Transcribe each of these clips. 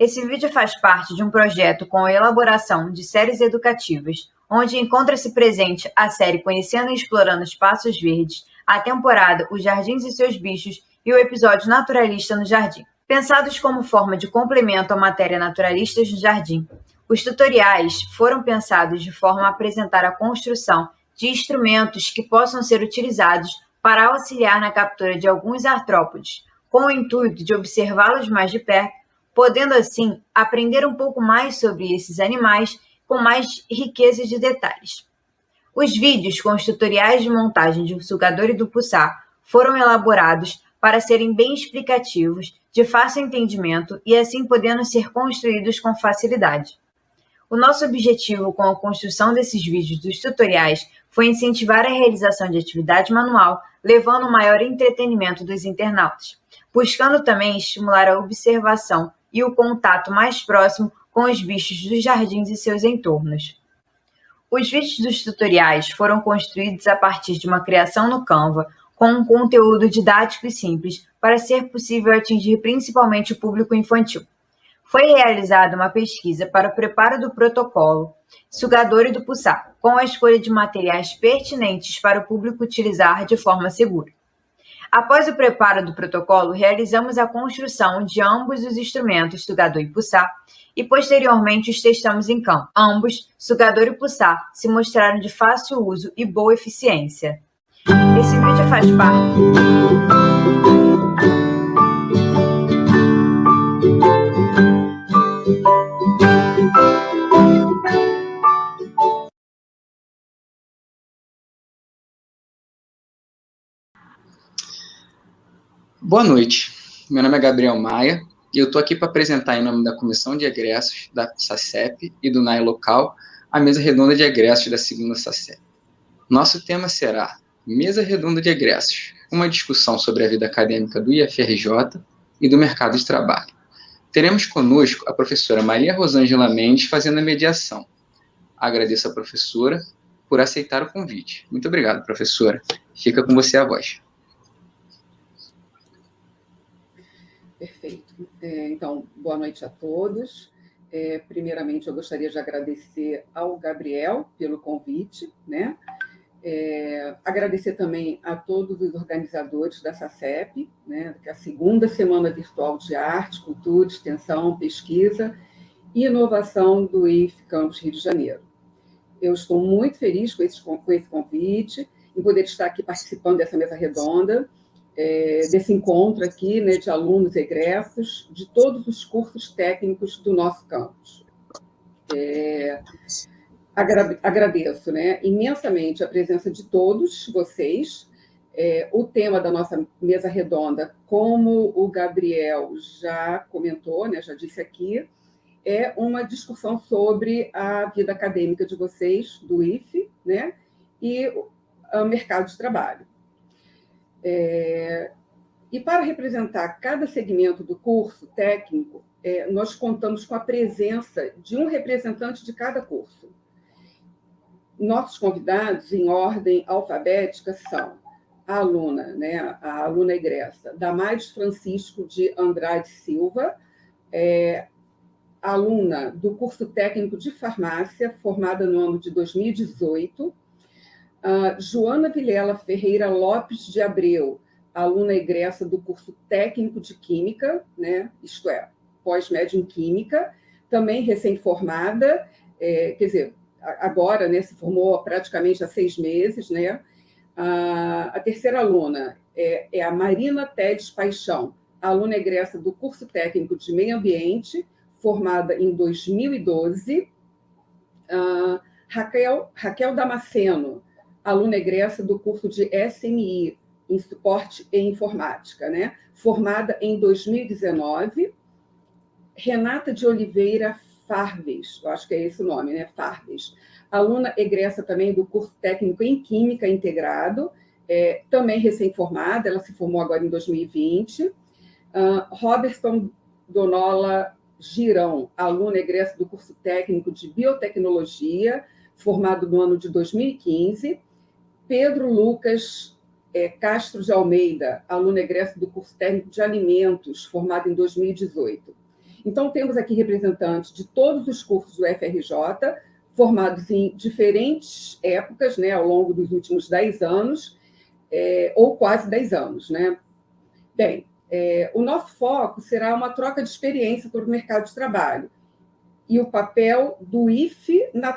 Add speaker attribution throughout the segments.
Speaker 1: Esse vídeo faz parte de um projeto com a elaboração de séries educativas, onde encontra-se presente a série Conhecendo e Explorando Espaços Verdes, a temporada Os Jardins e Seus Bichos e o episódio Naturalista no Jardim. Pensados como forma de complemento à matéria Naturalistas no Jardim, os tutoriais foram pensados de forma a apresentar a construção de instrumentos que possam ser utilizados para auxiliar na captura de alguns artrópodes, com o intuito de observá-los mais de perto, podendo assim aprender um pouco mais sobre esses animais com mais riqueza de detalhes. Os vídeos com os tutoriais de montagem de um sugador e do pulsar foram elaborados para serem bem explicativos, de fácil entendimento e assim podendo ser construídos com facilidade. O nosso objetivo com a construção desses vídeos dos tutoriais foi incentivar a realização de atividade manual, levando um maior entretenimento dos internautas, buscando também estimular a observação e o contato mais próximo com os bichos dos jardins e seus entornos. Os vídeos dos tutoriais foram construídos a partir de uma criação no Canva, com um conteúdo didático e simples, para ser possível atingir principalmente o público infantil. Foi realizada uma pesquisa para o preparo do protocolo sugador e do pulsar, com a escolha de materiais pertinentes para o público utilizar de forma segura. Após o preparo do protocolo, realizamos a construção de ambos os instrumentos, sugador e pulsar, e posteriormente os testamos em campo. Ambos, sugador e pulsar, se mostraram de fácil uso e boa eficiência. Esse vídeo faz parte...
Speaker 2: Boa noite, meu nome é Gabriel Maia e eu estou aqui para apresentar em nome da Comissão de Egressos da SACEP e do NAE Local a mesa redonda de egressos da segunda SACEP. Nosso tema será Mesa Redonda de Egressos, uma discussão sobre a vida acadêmica do IFRJ e do mercado de trabalho. Teremos conosco a professora Maria Rosângela Mendes fazendo a mediação. Agradeço à professora por aceitar o convite. Muito obrigado, professora. Fica com você a voz.
Speaker 3: Perfeito. Então, boa noite a todos. Primeiramente, eu gostaria de agradecer ao Gabriel pelo convite, né? Agradecer também a todos os organizadores da SACEP, né? Que é a segunda Semana Virtual de Arte, Cultura, Extensão, Pesquisa e Inovação do IF Campus Rio de Janeiro. Eu estou muito feliz com esse convite, em poder estar aqui participando dessa mesa redonda, desse encontro aqui, né, de alunos egressos de todos os cursos técnicos do nosso campus. Agradeço, né, imensamente a presença de todos vocês. O tema da nossa mesa redonda, como o Gabriel já comentou, né, já disse aqui, é uma discussão sobre a vida acadêmica de vocês, do IFE, né, e o mercado de trabalho. E para representar cada segmento do curso técnico, nós contamos com a presença de um representante de cada curso. Nossos convidados, em ordem alfabética, são a aluna, né, a aluna egressa, Damares Francisco de Andrade Silva, aluna do curso técnico de farmácia, formada no ano de 2018, Joana Vilela Ferreira Lopes de Abreu, aluna egressa do curso técnico de Química, né, isto é, pós-médio em Química, também recém-formada, quer dizer, agora, né, se formou praticamente há 6 meses, né. A terceira aluna é a Marina Tedes Paixão, aluna egressa do curso técnico de Meio Ambiente, formada em 2012. Raquel Damasceno, aluna egressa do curso de SMI, em Suporte e Informática, né? Formada em 2019. Renata de Oliveira Farves, eu acho que é esse o nome, né? Farves. Aluna egressa também do curso técnico em Química Integrado, também recém-formada, ela se formou agora em 2020. Robertson Donola Girão, aluna egressa do curso técnico de Biotecnologia, formado no ano de 2015. Pedro Lucas Castro de Almeida, aluno egresso do curso técnico de Alimentos, formado em 2018. Então, temos aqui representantes de todos os cursos do FRJ, formados em diferentes épocas, né, ao longo dos últimos 10 anos, ou quase 10 anos. Né? Bem, o nosso foco será uma troca de experiência sobre o mercado de trabalho e o papel do IFE na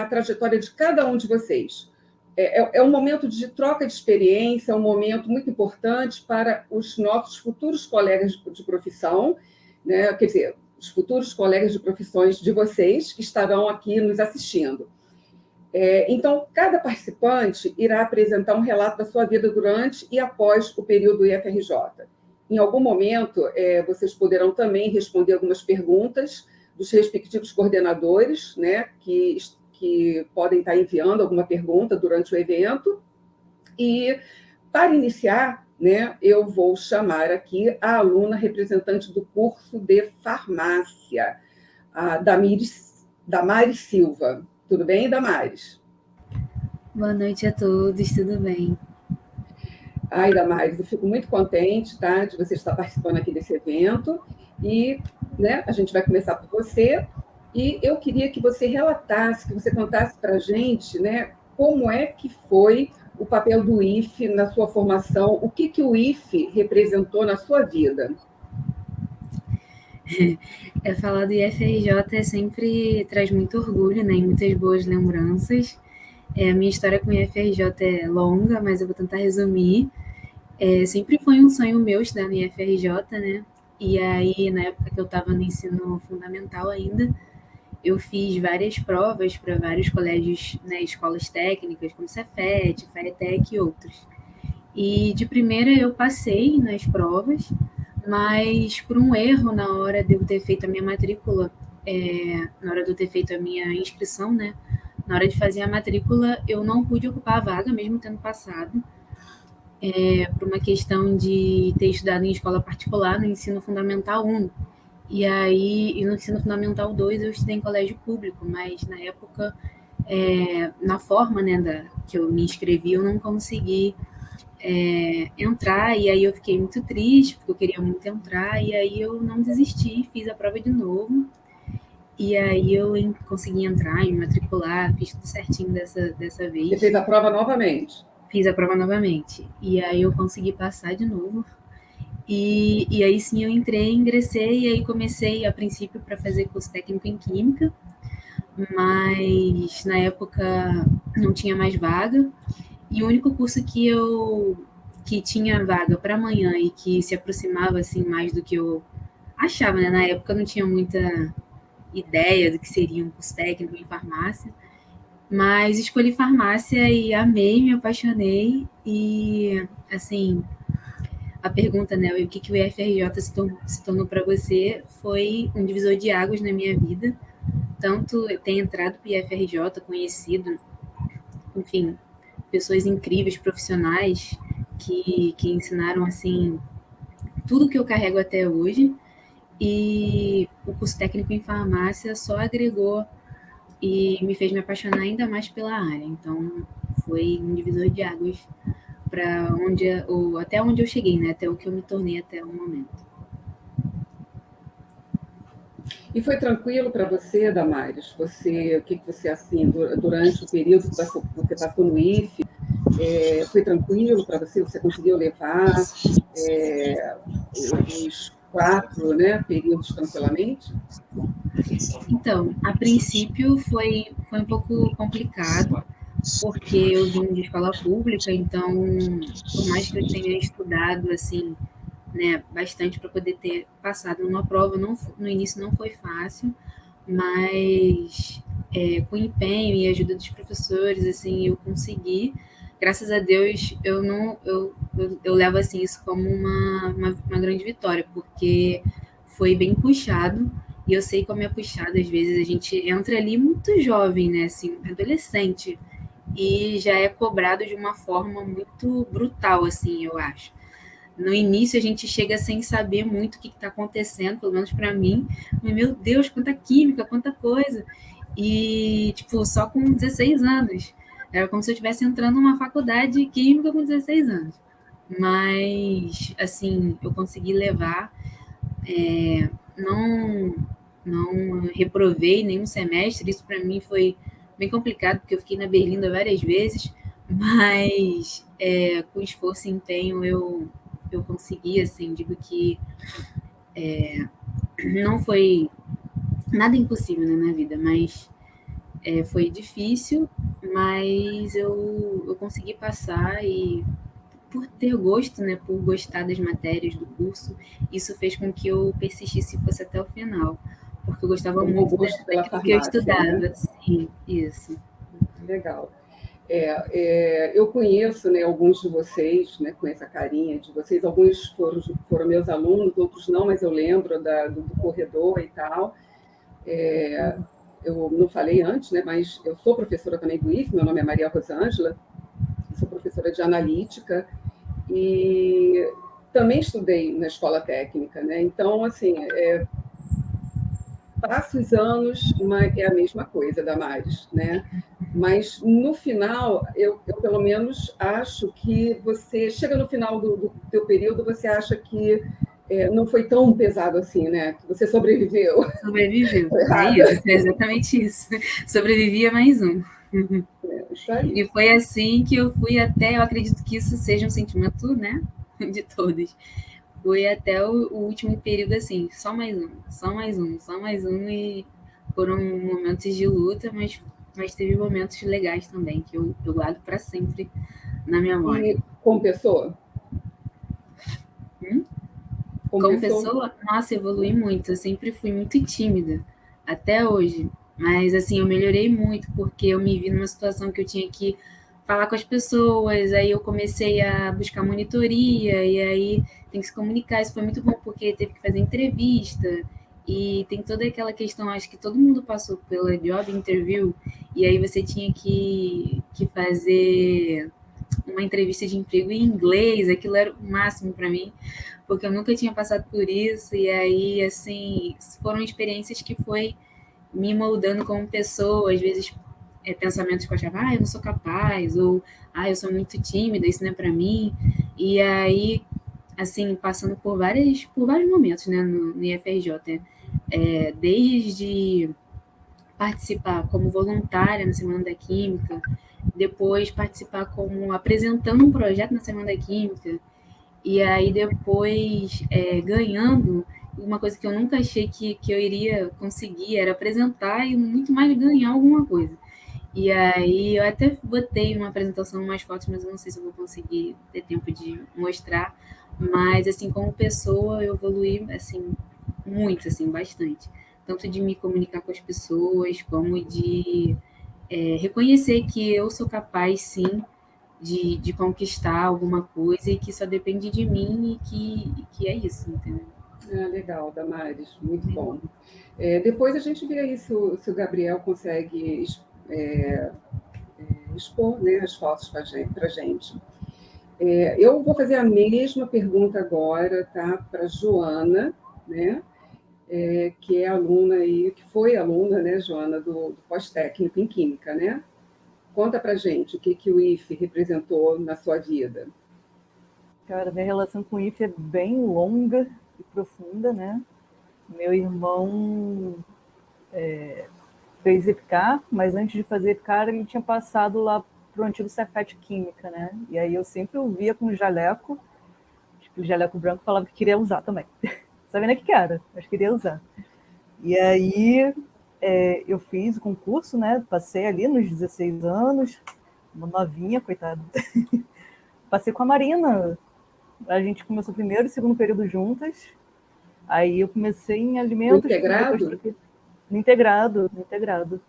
Speaker 3: trajetória de cada um de vocês. É um momento de troca de experiência, é um momento muito importante para os nossos futuros colegas de profissão, né? Quer dizer, os futuros colegas de profissões de vocês que estarão aqui nos assistindo. Então, cada participante irá apresentar um relato da sua vida durante e após o período IFRJ. Em algum momento, vocês poderão também responder algumas perguntas dos respectivos coordenadores, né, que podem estar enviando alguma pergunta durante o evento. E, para iniciar, né, eu vou chamar aqui a aluna representante do curso de farmácia, a Damares Silva. Tudo bem, Damares?
Speaker 4: Boa noite a todos, tudo bem?
Speaker 3: Ai, Damares, eu fico muito contente, tá, de você estar participando aqui desse evento. E, né, a gente vai começar por você. E eu queria que você relatasse, que você contasse para a gente, né, como é que foi o papel do IFE na sua formação, o que o IFE representou na sua vida.
Speaker 4: Falar do IFRJ sempre traz muito orgulho, né, e muitas boas lembranças. A minha história com o IFRJ é longa, mas eu vou tentar resumir. Sempre foi um sonho meu estudar no IFRJ, né? E aí, na época que eu estava no ensino fundamental ainda, eu fiz várias provas para vários colégios, né, escolas técnicas, como Cefet, Faretec e outros. E de primeira eu passei nas provas, mas por um erro na hora de eu ter feito a minha matrícula, na hora de eu ter feito a minha inscrição, né, na hora de fazer a matrícula, eu não pude ocupar a vaga, mesmo tendo passado, por uma questão de ter estudado em escola particular no ensino fundamental 1. E no ensino fundamental 2 eu estudei em colégio público, mas na época, na forma, né, que eu me inscrevi, eu não consegui entrar, e aí eu fiquei muito triste, porque eu queria muito entrar, e aí eu não desisti, fiz a prova de novo, e aí eu consegui entrar e me matricular, fiz tudo certinho dessa vez.
Speaker 3: Você fez a prova novamente?
Speaker 4: Fiz a prova novamente, e aí eu consegui passar de novo. E aí sim eu ingressei, e aí comecei a princípio para fazer curso técnico em Química, mas na época não tinha mais vaga, e o único curso que tinha vaga para amanhã e que se aproximava assim mais do que eu achava, né? Na época eu não tinha muita ideia do que seria um curso técnico em farmácia, mas escolhi farmácia e amei, me apaixonei, e assim, a pergunta, né, o que o IFRJ se tornou para você, foi um divisor de águas na minha vida. Tanto eu ter entrado para o IFRJ, conhecido, enfim, pessoas incríveis, profissionais, que ensinaram, assim, tudo que eu carrego até hoje, e o curso técnico em farmácia só agregou e me fez me apaixonar ainda mais pela área. Então, foi um divisor de águas para até onde eu cheguei, né? Até o que eu me tornei até o momento.
Speaker 3: E foi tranquilo para você, Damares? O que você, assim, durante o período que você passou no IFE, foi tranquilo para você? Você conseguiu levar os 4, né, períodos tranquilamente?
Speaker 4: Então, a princípio foi um pouco complicado, porque eu vim de escola pública, então, por mais que eu tenha estudado, assim, né, bastante para poder ter passado numa prova, no início não foi fácil, mas com empenho e ajuda dos professores, assim, eu consegui. Graças a Deus, eu levo assim, isso como uma grande vitória, porque foi bem puxado, e eu sei como é puxado, às vezes a gente entra ali muito jovem, né, assim, adolescente, e já é cobrado de uma forma muito brutal, assim, eu acho. No início a gente chega sem saber muito o que está acontecendo, pelo menos para mim. Meu Deus, quanta química, quanta coisa. E, tipo, só com 16 anos. Era como se eu estivesse entrando numa faculdade de química com 16 anos. Mas, assim, eu consegui levar não reprovei nenhum semestre. Isso para mim foi bem complicado, porque eu fiquei na Berlinda várias vezes, mas com esforço e empenho eu consegui, assim, digo que não foi nada impossível, né, na vida, mas foi difícil, mas eu consegui passar e por ter gosto, né, por gostar das matérias do curso, isso fez com que eu persistisse e fosse até o final, porque eu gostava
Speaker 3: Tomou
Speaker 4: muito
Speaker 3: gosto pela
Speaker 4: daquilo que eu
Speaker 3: farmácia, né?
Speaker 4: estudava. Sim, isso.
Speaker 3: Legal. Eu conheço, né, alguns de vocês, né, conheço a carinha de vocês, alguns foram meus alunos, outros não, mas eu lembro do corredor e tal. Eu não falei antes, né, mas eu sou professora também do IF, meu nome é Maria Rosângela, sou professora de analítica e também estudei na escola técnica, né? Então, assim, passa os anos, mas é a mesma coisa, Damares, né? Mas no final, eu pelo menos acho que você chega no final do teu período, você acha que não foi tão pesado assim, né? Que você sobreviveu.
Speaker 4: Sobreviveu. É
Speaker 3: Errada.
Speaker 4: isso, é exatamente isso. Sobrevivia mais um.
Speaker 3: Isso aí.
Speaker 4: E foi assim que eu fui até, eu acredito que isso seja um sentimento, né, de todos. Fui até o último período assim, só mais um, só mais um, só mais um, e foram momentos de luta, mas teve momentos legais também, que eu guardo para sempre na memória.
Speaker 3: E compensou?
Speaker 4: Como
Speaker 3: Compensou?
Speaker 4: pessoa, nossa, evolui muito. Eu sempre fui muito tímida, até hoje. Mas, assim, eu melhorei muito, porque eu me vi numa situação que eu tinha que falar com as pessoas, aí eu comecei a buscar monitoria, e aí tem que se comunicar. Isso foi muito bom, porque teve que fazer entrevista, e tem toda aquela questão, acho que todo mundo passou pela job interview, e aí você tinha que fazer uma entrevista de emprego em inglês, aquilo era o máximo para mim, porque eu nunca tinha passado por isso, e aí, assim, foram experiências que foi me moldando como pessoa, às vezes pensamentos que eu achava, eu não sou capaz, ou, eu sou muito tímida, isso não é para mim, e aí, assim, passando por vários momentos, né, no IFRJ, desde participar como voluntária na Semana da Química, depois participar como apresentando um projeto na Semana da Química, e aí depois ganhando, uma coisa que eu nunca achei que eu iria conseguir era apresentar e muito mais ganhar alguma coisa. E aí eu até botei uma apresentação, umas fotos, mas eu não sei se eu vou conseguir ter tempo de mostrar. Mas assim, como pessoa, eu evoluí assim muito, assim, bastante. Tanto de me comunicar com as pessoas, como de reconhecer que eu sou capaz, sim, de conquistar alguma coisa e que só depende de mim e que é isso, entendeu?
Speaker 3: Legal, Damares, muito bom. Depois a gente vê aí se o Gabriel consegue expor, né, as fotos para a gente. Eu vou fazer a mesma pergunta agora, tá, para Joana, né, que é aluna aí, que foi aluna, né, Joana, do pós-técnico em Química, né? Conta para gente o que o IFE representou na sua vida.
Speaker 5: Cara, minha relação com o IFE é bem longa e profunda, né? Meu irmão fez EPICAR, mas antes de fazer EPICAR ele tinha passado lá para o antigo Cefet Química, né? E aí eu sempre ouvia com o jaleco, tipo, o jaleco branco falava que queria usar também. Sabendo que era, mas queria usar. E aí eu fiz o concurso, né? Passei ali nos 16 anos, uma novinha, coitada. Passei com a Marina. A gente começou primeiro e segundo período juntas. Aí eu comecei em alimentos.
Speaker 3: Integrado?
Speaker 5: Depois no integrado.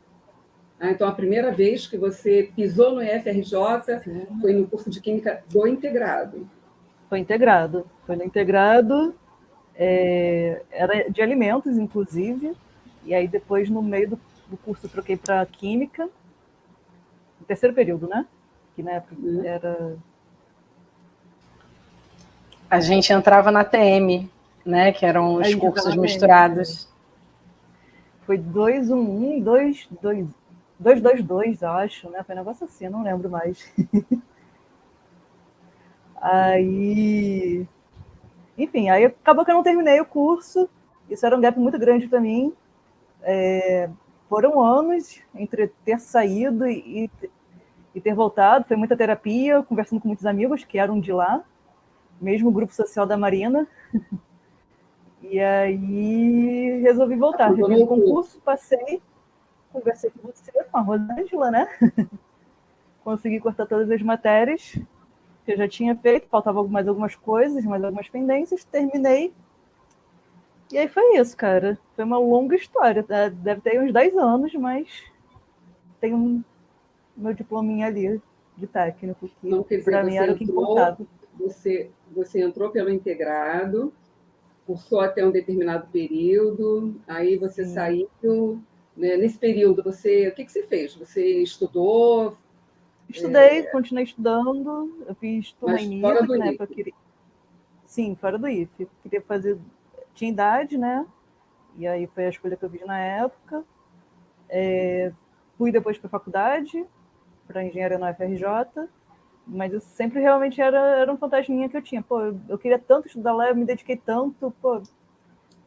Speaker 3: Então, a primeira vez que você pisou no IFRJ foi no curso de Química do integrado.
Speaker 5: Foi integrado. Foi no integrado. Era de alimentos, inclusive. E aí depois, no meio do curso, eu troquei para Química. No terceiro período, né? Que na época era...
Speaker 6: A gente entrava na TM, né? Que eram os cursos misturados.
Speaker 5: Foi 211 e 222, acho, né? Foi um negócio assim, não lembro mais. Aí... Enfim, aí acabou que eu não terminei o curso isso era um gap muito grande para mim. Foram anos entre ter saído e ter voltado. Foi muita terapia, conversando com muitos amigos que eram de lá, mesmo o grupo social da Marina. E aí resolvi voltar. Fiz o concurso, passei, conversei com você, com a Rosângela, né? Consegui cortar todas as matérias que eu já tinha feito, faltavam mais algumas coisas, mais algumas pendências, terminei. E aí foi isso, cara. Foi uma longa história. Deve ter uns 10 anos, mas tenho meu diplominha ali de técnico, que para mim era o que importava.
Speaker 3: Você entrou pelo integrado, cursou até um determinado período, aí você saiu. Né? Nesse período, o que você fez? Você estudou?
Speaker 5: Estudei, continuei estudando. Eu fiz turma em
Speaker 3: fora do
Speaker 5: né?
Speaker 3: IFE.
Speaker 5: Sim, fora do IFE. Queria fazer... Tinha idade, né? E aí foi a escolha que eu fiz na época. Fui depois para a faculdade, para engenharia na UFRJ, mas eu sempre realmente era um fantasminha que eu tinha. Pô, eu queria tanto estudar lá, eu me dediquei tanto, pô,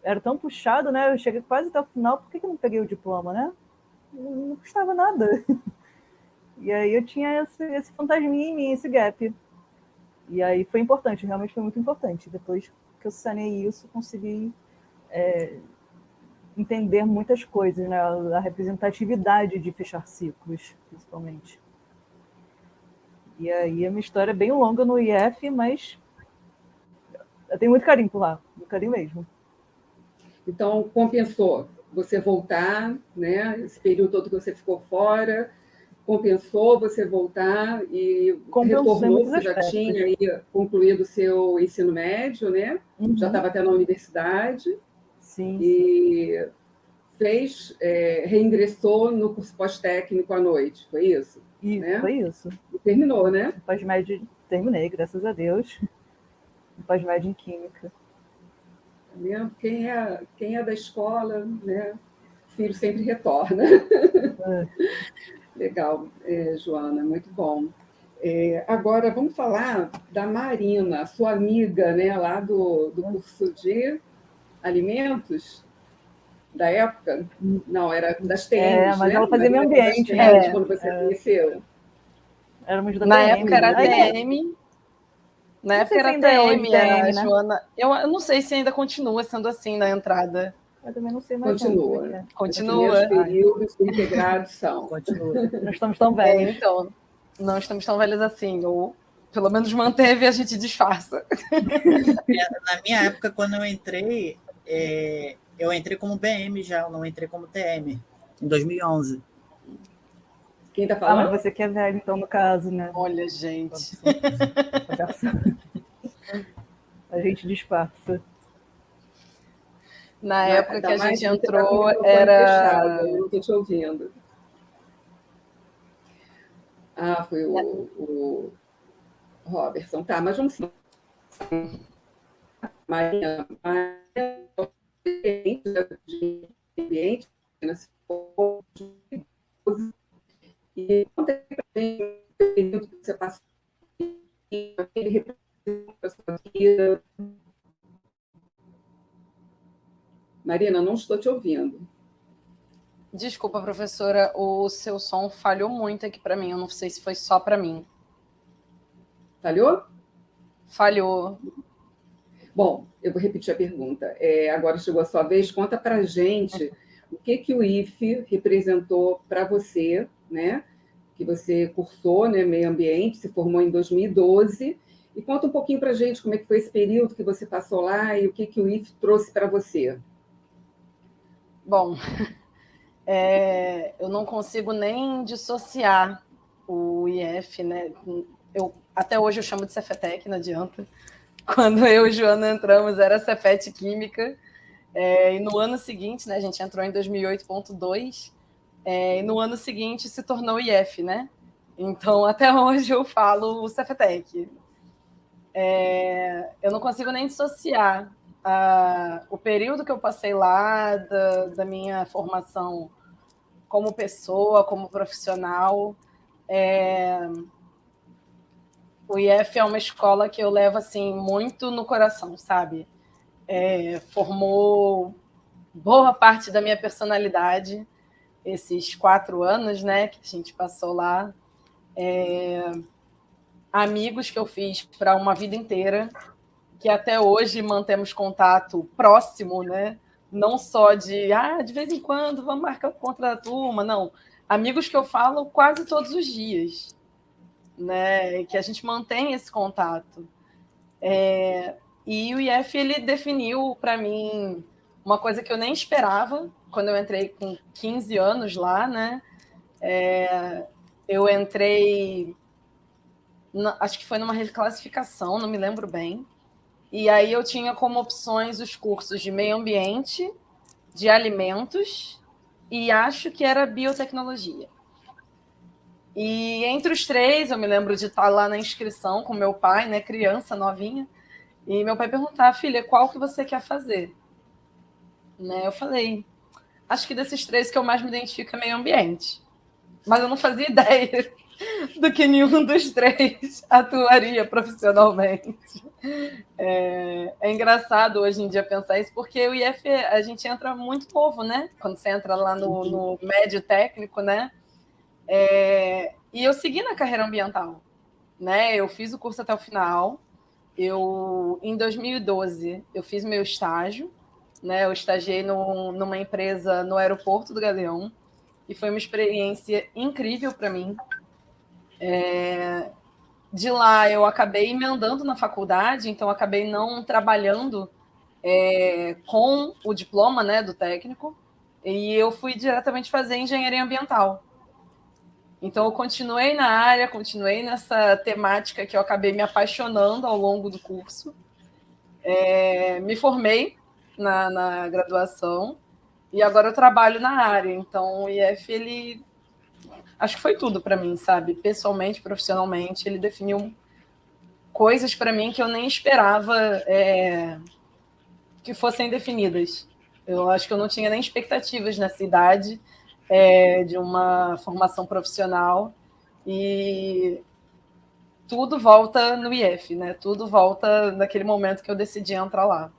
Speaker 5: era tão puxado, né? Eu cheguei quase até o final, por que eu não peguei o diploma, né? Não custava nada. E aí eu tinha esse fantasminha em mim, esse gap. E aí foi importante, realmente foi muito importante. Depois que eu sanei isso, consegui entender muitas coisas, né? A representatividade de fechar ciclos, principalmente. E aí a minha história é bem longa no IF, mas eu tenho muito carinho por lá, muito carinho mesmo.
Speaker 3: Então, compensou você voltar, né? Esse período todo que você ficou fora, compensou você voltar e retornou, você já tinha aí concluído o seu ensino médio, né?
Speaker 5: Uhum.
Speaker 3: Já estava até na universidade.
Speaker 5: Sim.
Speaker 3: E reingressou no curso pós-técnico à noite, foi isso?
Speaker 5: Isso,
Speaker 3: né?
Speaker 5: Foi isso.
Speaker 3: E terminou, né?
Speaker 5: O pós-médio terminei, graças a Deus. O pós-médio em Química.
Speaker 3: Tá vendo? Quem é da escola, né? O filho sempre retorna. Legal, Joana, muito bom. Agora, vamos falar da Marina, sua amiga, né, lá do curso de alimentos da época. Não, era das TMs,
Speaker 5: mas
Speaker 3: né?
Speaker 5: ela fazia meio ambiente,
Speaker 3: né? Quando você conheceu.
Speaker 5: Éramos da
Speaker 6: Na
Speaker 5: TM,
Speaker 6: época era
Speaker 5: né?
Speaker 6: TM. Na época
Speaker 5: se
Speaker 6: era
Speaker 5: ainda é hoje
Speaker 6: TM,
Speaker 5: TM,
Speaker 6: a
Speaker 5: né?
Speaker 6: Joana. Eu não sei se ainda continua sendo assim na entrada.
Speaker 5: Eu também não sei mais.
Speaker 3: Continua.
Speaker 6: Continua.
Speaker 3: Os períodos integrados são.
Speaker 5: Continua. Não estamos tão velhos.
Speaker 6: Então, não estamos tão velhos assim. Ou pelo menos manteve, a gente disfarça.
Speaker 7: Na minha época, quando eu entrei como BM já, eu não entrei como TM, em 2011.
Speaker 3: Quem está falando?
Speaker 5: Mas você que é velho, então, no caso, né?
Speaker 6: Olha, gente.
Speaker 5: A gente disfarça.
Speaker 6: Na época que a gente entrou,
Speaker 3: era... Eu não estou te ouvindo. Foi o Robertson. Tá, mas vamos sim. Maria, de ambiente, e conta para a gente o período que você passou aquele representa a sua vida. Marina, não estou te ouvindo.
Speaker 6: Desculpa, professora, o seu som falhou muito aqui para mim. Eu não sei se foi só para mim.
Speaker 3: Falhou?
Speaker 6: Falhou.
Speaker 3: Bom, eu vou repetir a pergunta. Agora chegou a sua vez. Conta para a gente o que o IFE representou para você, né? Que você cursou, né, meio ambiente, se formou em 2012. E conta um pouquinho para a gente como é que foi esse período que você passou lá e o que o IFE trouxe para você.
Speaker 6: Bom, eu não consigo nem dissociar o IF, né? Até hoje eu chamo de Cefetec, não adianta. Quando eu e Joana entramos, era Cefet Química. E no ano seguinte, né, a gente entrou em 2008.2, e no ano seguinte se tornou IF, né? Então, até hoje eu falo o Cefetec. Eu não consigo nem dissociar o período que eu passei lá da minha formação como pessoa, como profissional. O IF é uma escola que eu levo assim muito no coração, sabe? Formou boa parte da minha personalidade, esses 4 anos, né, que a gente passou lá. Amigos que eu fiz para uma vida inteira, que até hoje mantemos contato próximo, né? Não só de vez em quando vamos marcar o encontro da turma, não. Amigos que eu falo quase todos os dias, né? Que a gente mantém esse contato. E o IF, ele definiu para mim uma coisa que eu nem esperava quando eu entrei com 15 anos lá, né? Eu entrei, acho que foi numa reclassificação, não me lembro bem. E aí eu tinha como opções os cursos de meio ambiente, de alimentos e acho que era biotecnologia. E entre os 3, eu me lembro de estar lá na inscrição com meu pai, né, criança, novinha, e meu pai perguntar, filha, qual que você quer fazer? Né, eu falei, acho que desses 3 que eu mais me identifico é meio ambiente. Mas eu não fazia ideia do que nenhum dos 3 atuaria profissionalmente. É engraçado hoje em dia pensar isso, porque o IF, a gente entra muito novo, né? Quando você entra lá no médio técnico, né? E eu segui na carreira ambiental, né? Eu fiz o curso até o final. Em 2012, eu fiz meu estágio, né? Eu estagiei numa empresa no aeroporto do Galeão, e foi uma experiência incrível para mim. De lá, eu acabei emendando na faculdade, então acabei não trabalhando com o diploma, né, do técnico, e eu fui diretamente fazer engenharia ambiental. Então, eu continuei na área, continuei nessa temática que eu acabei me apaixonando ao longo do curso. Me formei na graduação e agora eu trabalho na área. Então, o IF, ele... acho que foi tudo para mim, sabe? Pessoalmente, profissionalmente, ele definiu coisas para mim que eu nem esperava que fossem definidas. Eu acho que eu não tinha nem expectativas nessa idade de uma formação profissional, e tudo volta no IF, né? Tudo volta naquele momento que eu decidi entrar lá.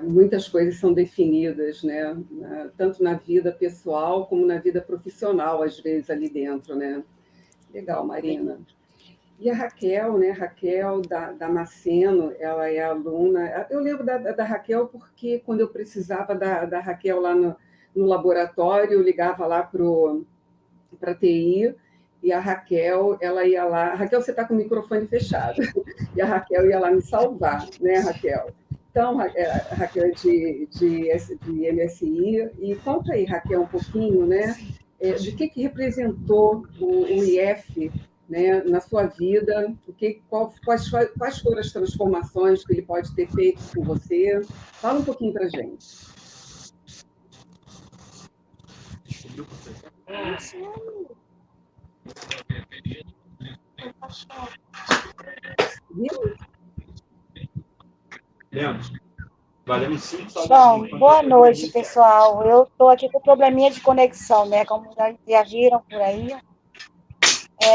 Speaker 3: Muitas coisas são definidas, né? Tanto na vida pessoal como na vida profissional, às vezes, ali dentro, né? Legal, Marina. E a Raquel, né? Raquel da Maceno, ela é aluna. Eu lembro da Raquel porque quando eu precisava da Raquel lá no laboratório, eu ligava lá para a TI, e a Raquel, ela ia lá. Raquel, você está com o microfone fechado. E a Raquel ia lá me salvar, né, Raquel? Então, a Raquel é de MSI. E conta aí, Raquel, um pouquinho, né, de que representou o IF, né, na sua vida, quais foram as transformações que ele pode ter feito com você. Fala um pouquinho para a gente.
Speaker 8: Bom, boa noite, pessoal. Eu estou aqui com probleminha de conexão, né? Como já viram por aí.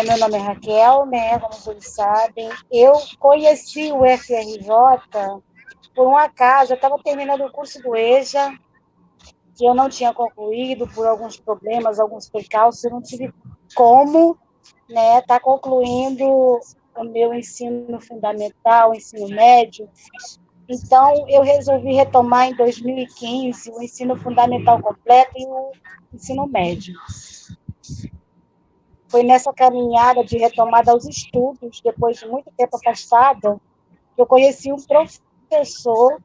Speaker 8: Meu nome é Raquel, né? Como todos sabem. Eu conheci o FRJ por um acaso. Eu estava terminando o curso do EJA, que eu não tinha concluído por alguns problemas, alguns percalços. Eu não tive como, né, tá concluindo o meu ensino fundamental, ensino médio. Então, eu resolvi retomar em 2015 o ensino fundamental completo e o ensino médio. Foi nessa caminhada de retomada aos estudos, depois de muito tempo afastada, que eu conheci um professor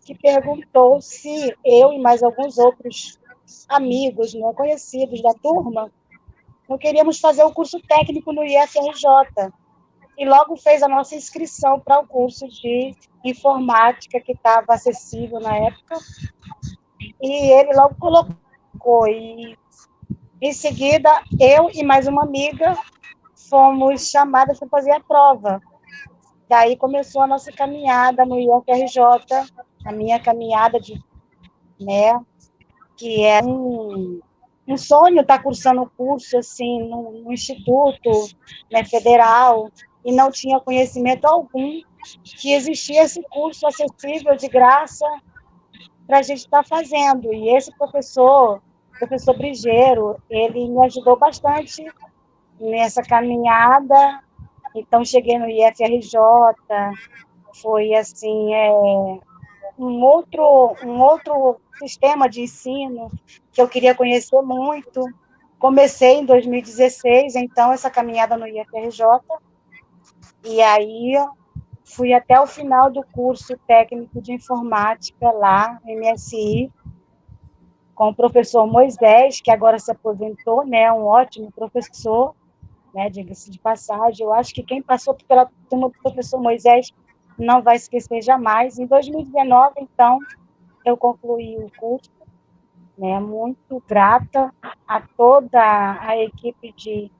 Speaker 8: que perguntou se eu e mais alguns outros amigos, né, conhecidos da turma, não queríamos fazer um curso técnico no IFRJ. E logo fez a nossa inscrição para o curso de informática que estava acessível na época. E ele logo colocou. E, em seguida, eu e mais uma amiga fomos chamadas para fazer a prova. Daí começou a nossa caminhada no IFRJ, a minha caminhada né, que é um sonho estar cursando o curso assim, no instituto, né, federal, e não tinha conhecimento algum que existia esse curso acessível, de graça, para a gente estar fazendo. E esse professor Brigeiro, ele me ajudou bastante nessa caminhada. Então, cheguei no IFRJ, foi assim, um outro sistema de ensino que eu queria conhecer muito. Comecei em 2016, então, essa caminhada no IFRJ, e aí fui até o final do curso técnico de informática lá, MSI, com o professor Moisés, que agora se aposentou, né, um ótimo professor, né, diga-se de passagem. Eu acho que quem passou pela turma do professor Moisés não vai esquecer jamais. Em 2019, então, eu concluí o curso, né, muito grata a toda a equipe de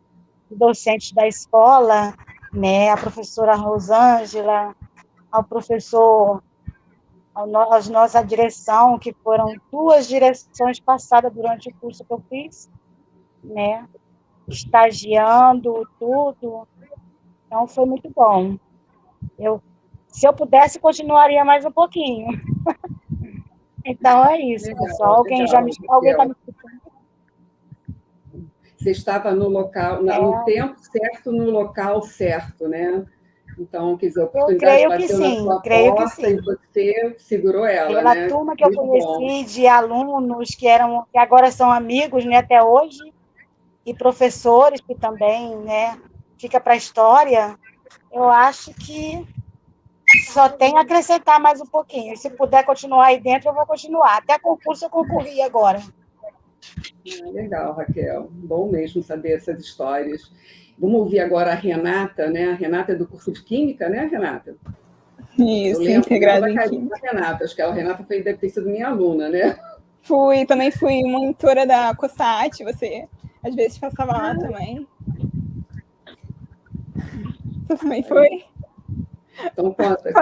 Speaker 8: docentes da escola, né, a professora Rosângela, ao professor, à nossa direção, que foram 2 direções passadas durante o curso que eu fiz, né, estagiando, tudo. Então, foi muito bom. Se eu pudesse, continuaria mais um pouquinho. Então, é isso,
Speaker 3: Legal,
Speaker 8: pessoal. Alguém está me escutando?
Speaker 3: Você estava no local, no tempo certo, no local certo, né? Então, quer dizer, a oportunidade bateu na sua porta e você segurou ela,
Speaker 8: Pela
Speaker 3: né?
Speaker 8: turma que eu conheci, de alunos que agora são amigos, né, até hoje, e professores que também, né, fica para a história, eu acho que só tem a acrescentar mais um pouquinho. E se puder continuar aí dentro, eu vou continuar. Até concurso eu concorri agora.
Speaker 3: Legal, Raquel. Bom mesmo saber essas histórias. Vamos ouvir agora a Renata, né? A Renata é do curso de Química, né, Renata?
Speaker 9: Isso, integrada em Química.
Speaker 3: Renata, acho que a Renata deve ter sido minha aluna, né?
Speaker 9: Também fui monitora da COSAT, você às vezes passava lá também. Você também foi?
Speaker 3: Então conta.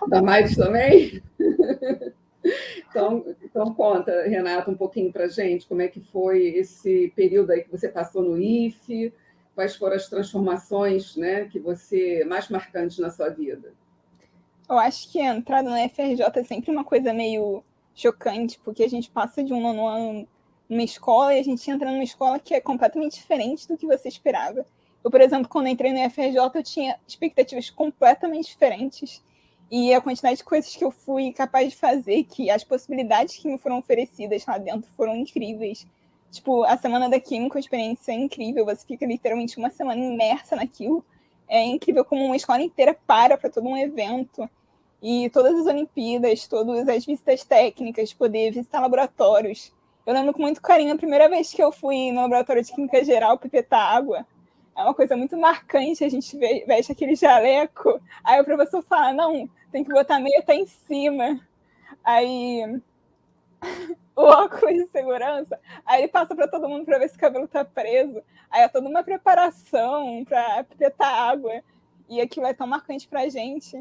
Speaker 3: Damares também? Então conta, Renata, um pouquinho para a gente como é que foi esse período aí que você passou no IFE, quais foram as transformações, né, que você mais marcantes na sua vida?
Speaker 9: Eu acho que a entrada no FRJ é sempre uma coisa meio chocante, porque a gente passa de um nono ano numa escola e a gente entra numa escola que é completamente diferente do que você esperava. Eu, por exemplo, quando entrei no FRJ, eu tinha expectativas completamente diferentes. E a quantidade de coisas que eu fui capaz de fazer, que as possibilidades que me foram oferecidas lá dentro foram incríveis. Tipo, a Semana da Química, a experiência é incrível. Você fica literalmente uma semana imersa naquilo. É incrível como uma escola inteira para todo um evento. E todas as Olimpíadas, todas as visitas técnicas, poder visitar laboratórios. Eu lembro com muito carinho a primeira vez que eu fui no laboratório de Química Geral pipetar água. É uma coisa muito marcante, a gente veste aquele jaleco, aí o professor fala, não, tem que botar a meia até em cima. Aí o óculos de segurança, aí ele passa para todo mundo para ver se o cabelo tá preso. Aí é toda uma preparação para pipetar água. E aquilo é tão marcante pra gente.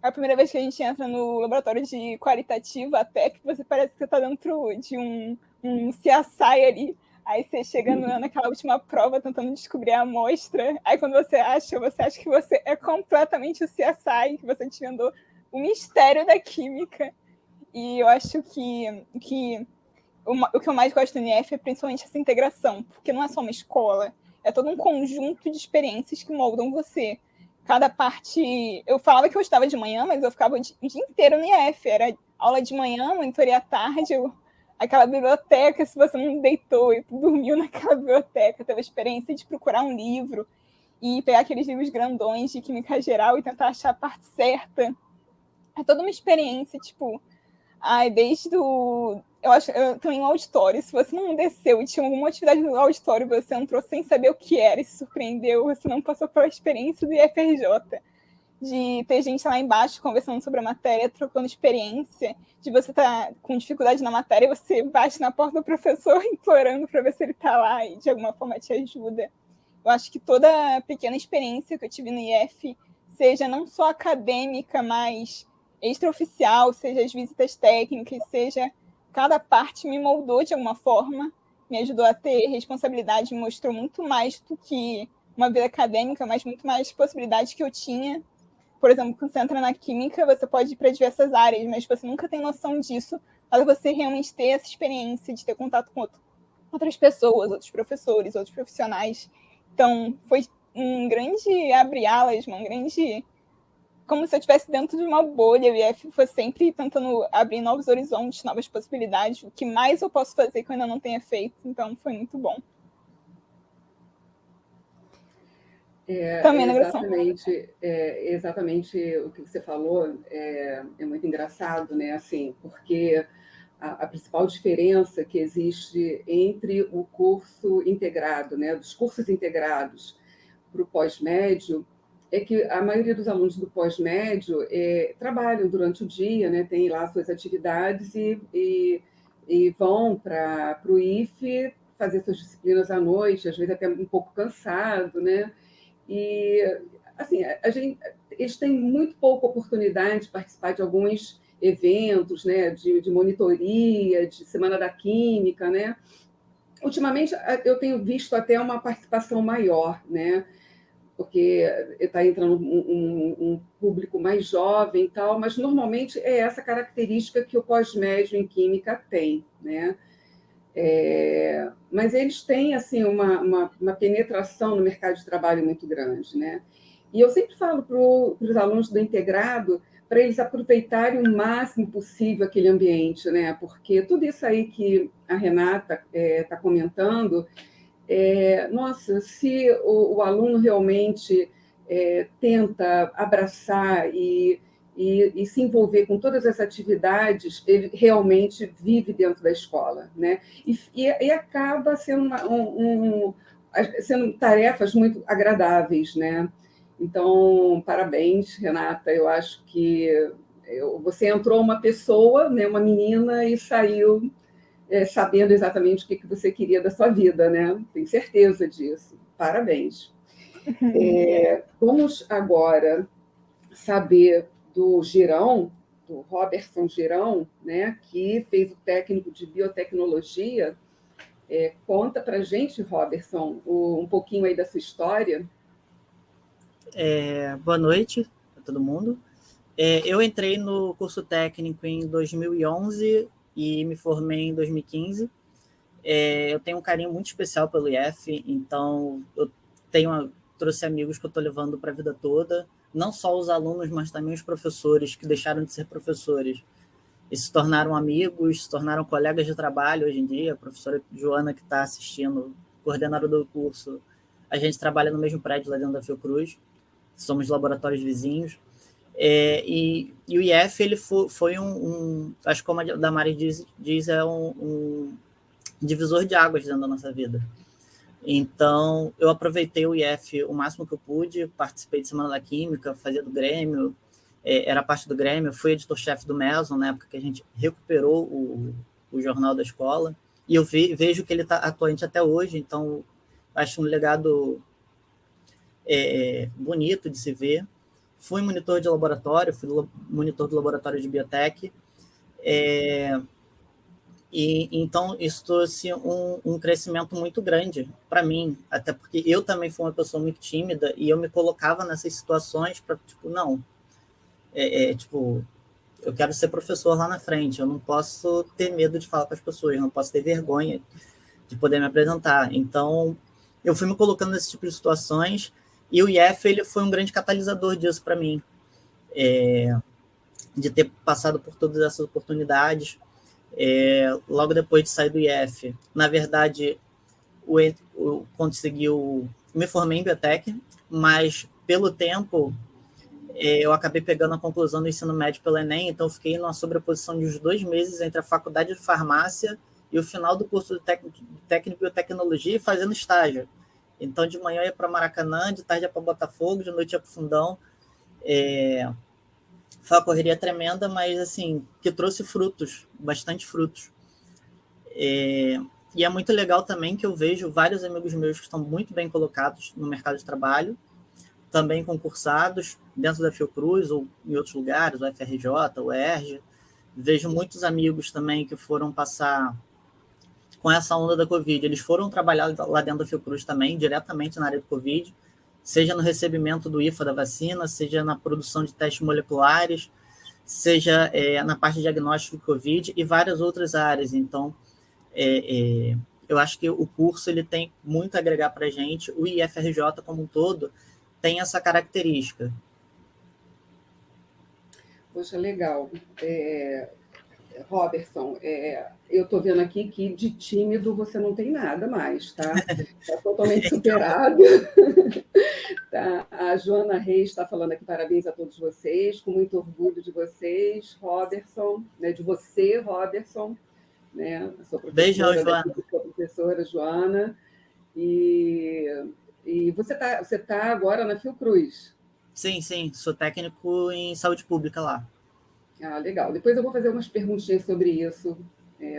Speaker 9: É a primeira vez que a gente entra no laboratório de qualitativa, até que você parece que você está dentro de um CSI ali. Aí você chega naquela última prova tentando descobrir a amostra. Aí quando você acha que você é completamente o CSI, que você desvendou o mistério da química. E eu acho que o que eu mais gosto do IF é principalmente essa integração, porque não é só uma escola, é todo um conjunto de experiências que moldam você. Cada parte... Eu falava que eu estava de manhã, mas eu ficava o dia inteiro no IF. Era aula de manhã, monitoria à tarde, aquela biblioteca, se você não deitou e dormiu naquela biblioteca, teve a experiência de procurar um livro e pegar aqueles livros grandões de química geral e tentar achar a parte certa. É toda uma experiência, tipo... desde o... Eu também um auditório, se você não desceu e tinha alguma atividade no auditório, você entrou sem saber o que era e se surpreendeu, você não passou pela experiência do IFRJ, de ter gente lá embaixo conversando sobre a matéria, trocando experiência, de você estar com dificuldade na matéria e você bate na porta do professor implorando para ver se ele está lá e de alguma forma te ajuda. Eu acho que toda pequena experiência que eu tive no IF, seja não só acadêmica, mas extraoficial, seja as visitas técnicas, seja cada parte me moldou de alguma forma, me ajudou a ter responsabilidade, me mostrou muito mais do que uma vida acadêmica, mas muito mais possibilidades que eu tinha por exemplo, quando você entra na química, você pode ir para diversas áreas, mas você nunca tem noção disso para você realmente ter essa experiência de ter contato com outras pessoas, outros professores, outros profissionais. Então, foi um grande abre-alas, um grande... como se eu estivesse dentro de uma bolha. O IF foi sempre tentando abrir novos horizontes, novas possibilidades, o que mais eu posso fazer que eu ainda não tenha feito. Então, foi muito bom. Também na versão.
Speaker 3: Exatamente o que você falou é muito engraçado, né? Assim, porque a principal diferença que existe entre o curso integrado, né, dos cursos integrados para o pós-médio, é que a maioria dos alunos do pós-médio trabalham durante o dia, né, tem lá suas atividades e vão para o IFE fazer suas disciplinas à noite, às vezes até um pouco cansado, né? E, assim, eles têm muito pouca oportunidade de participar de alguns eventos, né, de monitoria, de Semana da Química, né? Ultimamente, eu tenho visto até uma participação maior, né? Porque está entrando um público mais jovem e tal, mas normalmente é essa característica que o pós-médio em Química tem, né? Mas eles têm assim, uma penetração no mercado de trabalho muito grande, né? E eu sempre falo para os alunos do integrado para eles aproveitarem o máximo possível aquele ambiente, né? Porque tudo isso aí que a Renata está comentando, nossa, se o aluno realmente tenta abraçar e se envolver com todas as atividades, ele realmente vive dentro da escola, né? E acaba sendo, sendo tarefas muito agradáveis, né? Então, parabéns, Renata. Eu acho que você entrou uma pessoa, né, uma menina, e saiu sabendo exatamente o que você queria da sua vida, né? Tenho certeza disso. Parabéns. Vamos agora saber do Girão, do Robertson Girão, né, que fez o técnico de biotecnologia. Conta para a gente, Robertson, um pouquinho aí da sua história.
Speaker 7: Boa noite a todo mundo. Eu entrei no curso técnico em 2011 e me formei em 2015. Eu tenho um carinho muito especial pelo IF, então eu trouxe amigos que eu estou levando para a vida toda, não só os alunos, mas também os professores que deixaram de ser professores e se tornaram amigos, se tornaram colegas de trabalho hoje em dia. A professora Joana, que está assistindo, coordenadora do curso, a gente trabalha no mesmo prédio lá dentro da Fiocruz, somos laboratórios vizinhos. E o IF ele foi acho que como a Damares diz é um divisor de águas dentro da nossa vida. Então, eu aproveitei o IF o máximo que eu pude, participei de Semana da Química, fazia do Grêmio, era parte do Grêmio, fui editor-chefe do Meson, na época que a gente recuperou o jornal da escola, e eu vejo que ele está atuante até hoje, então acho um legado bonito de se ver. Fui monitor de laboratório, fui monitor do laboratório de biotech, e então isso trouxe um crescimento muito grande para mim, até porque eu também fui uma pessoa muito tímida e eu me colocava nessas situações para, tipo, não, eu quero ser professor lá na frente, eu não posso ter medo de falar com as pessoas, eu não posso ter vergonha de poder me apresentar. Então, eu fui me colocando nesse tipo de situações e o IF ele foi um grande catalisador disso para mim, de ter passado por todas essas oportunidades. Logo depois de sair do IF, na verdade, eu me formei em biotech, mas pelo tempo eu acabei pegando a conclusão do ensino médio pelo Enem, então fiquei numa sobreposição de uns 2 meses entre a faculdade de farmácia e o final do curso de técnico em biotecnologia e fazendo estágio. Então, de manhã eu ia para Maracanã, de tarde ia para Botafogo, de noite ia para o Fundão. Foi uma correria tremenda, mas assim, que trouxe frutos, bastante frutos. E é muito legal também que eu vejo vários amigos meus que estão muito bem colocados no mercado de trabalho, também concursados dentro da Fiocruz ou em outros lugares, o FRJ, o ERJ. Vejo muitos amigos também que foram passar com essa onda da Covid. Eles foram trabalhar lá dentro da Fiocruz também, diretamente na área do Covid, seja no recebimento do IFA da vacina, seja na produção de testes moleculares, seja na parte de diagnóstico do Covid e várias outras áreas. Então, eu acho que o curso ele tem muito a agregar para a gente. O IFRJ como um todo tem essa característica.
Speaker 3: Poxa, legal. Robertson, eu estou vendo aqui que de tímido você não tem nada mais, tá? Está totalmente superado. Tá? A Joana Reis está falando aqui, parabéns a todos vocês, com muito orgulho de vocês, Robertson, né, de você, Robertson, né, a sua professora,
Speaker 7: beijão, Joana.
Speaker 3: Sua professora Joana, e você tá agora na Fiocruz.
Speaker 7: Sim, sou técnico em saúde pública lá.
Speaker 3: Ah, legal. Depois eu vou fazer umas perguntinhas sobre isso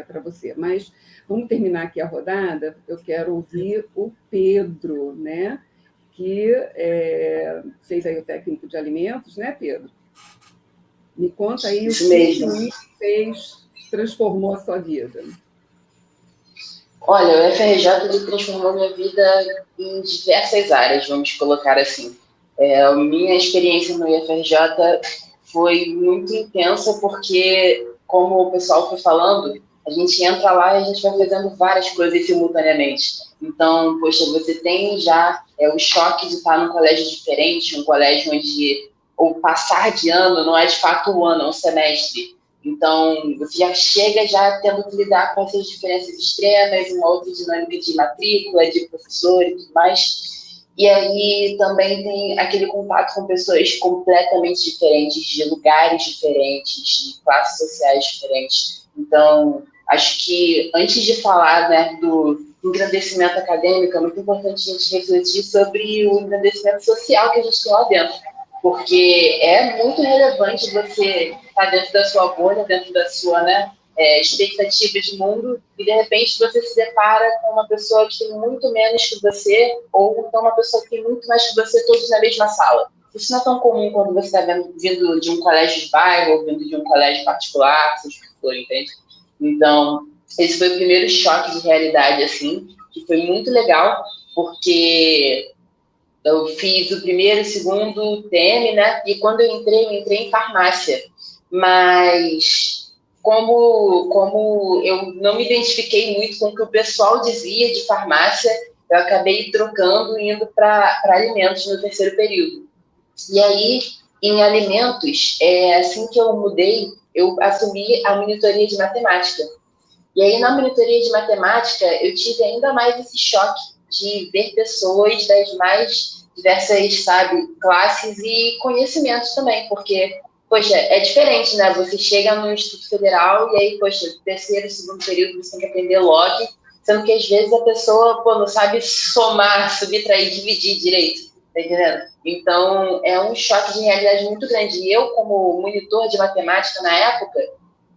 Speaker 3: para você. Mas vamos terminar aqui a rodada. Eu quero ouvir o Pedro, né? Que fez aí o técnico de alimentos, né, Pedro? Me conta aí o que o fez, transformou a sua vida.
Speaker 10: Olha, o FRJ transformou minha vida em diversas áreas, vamos colocar assim. A minha experiência no IFRJ foi muito intensa porque, como o pessoal foi falando, a gente entra lá e a gente vai fazendo várias coisas simultaneamente. Então, poxa, você tem já o choque de estar num colégio diferente, um colégio onde o passar de ano não é de fato um ano, é um semestre. Então, você já chega já tendo que lidar com essas diferenças extremas, uma outra dinâmica de matrícula, de professor e tudo mais. E aí também tem aquele contato com pessoas completamente diferentes, de lugares diferentes, de classes sociais diferentes. Então, acho que antes de falar, né, do engrandecimento acadêmico, é muito importante a gente refletir sobre o engrandecimento social que a gente tem lá dentro. Porque é muito relevante você estar dentro da sua bolha, dentro da sua, né, expectativa de mundo, e de repente você se depara com uma pessoa que tem muito menos que você, ou então uma pessoa que tem muito mais que você, todos na mesma sala. Isso não é tão comum quando você está vindo de um colégio de bairro, ou vindo de um colégio particular, seja o que for, entende? Então, esse foi o primeiro choque de realidade, assim, que foi muito legal, porque eu fiz o primeiro e segundo TM, né? E quando eu entrei em farmácia. Mas como eu não me identifiquei muito com o que o pessoal dizia de farmácia, eu acabei trocando e indo para alimentos no terceiro período. E aí, em alimentos, assim que eu mudei, eu assumi a monitoria de matemática. E aí, na monitoria de matemática, eu tive ainda mais esse choque de ver pessoas das mais diversas, sabe, classes e conhecimentos também, porque, poxa, é diferente, né? Você chega no Instituto Federal e aí, poxa, terceiro, segundo período, você tem que aprender log, sendo que às vezes a pessoa, não sabe somar, subtrair, dividir direito, tá entendendo? Então, é um choque de realidade muito grande. E eu, como monitor de matemática na época,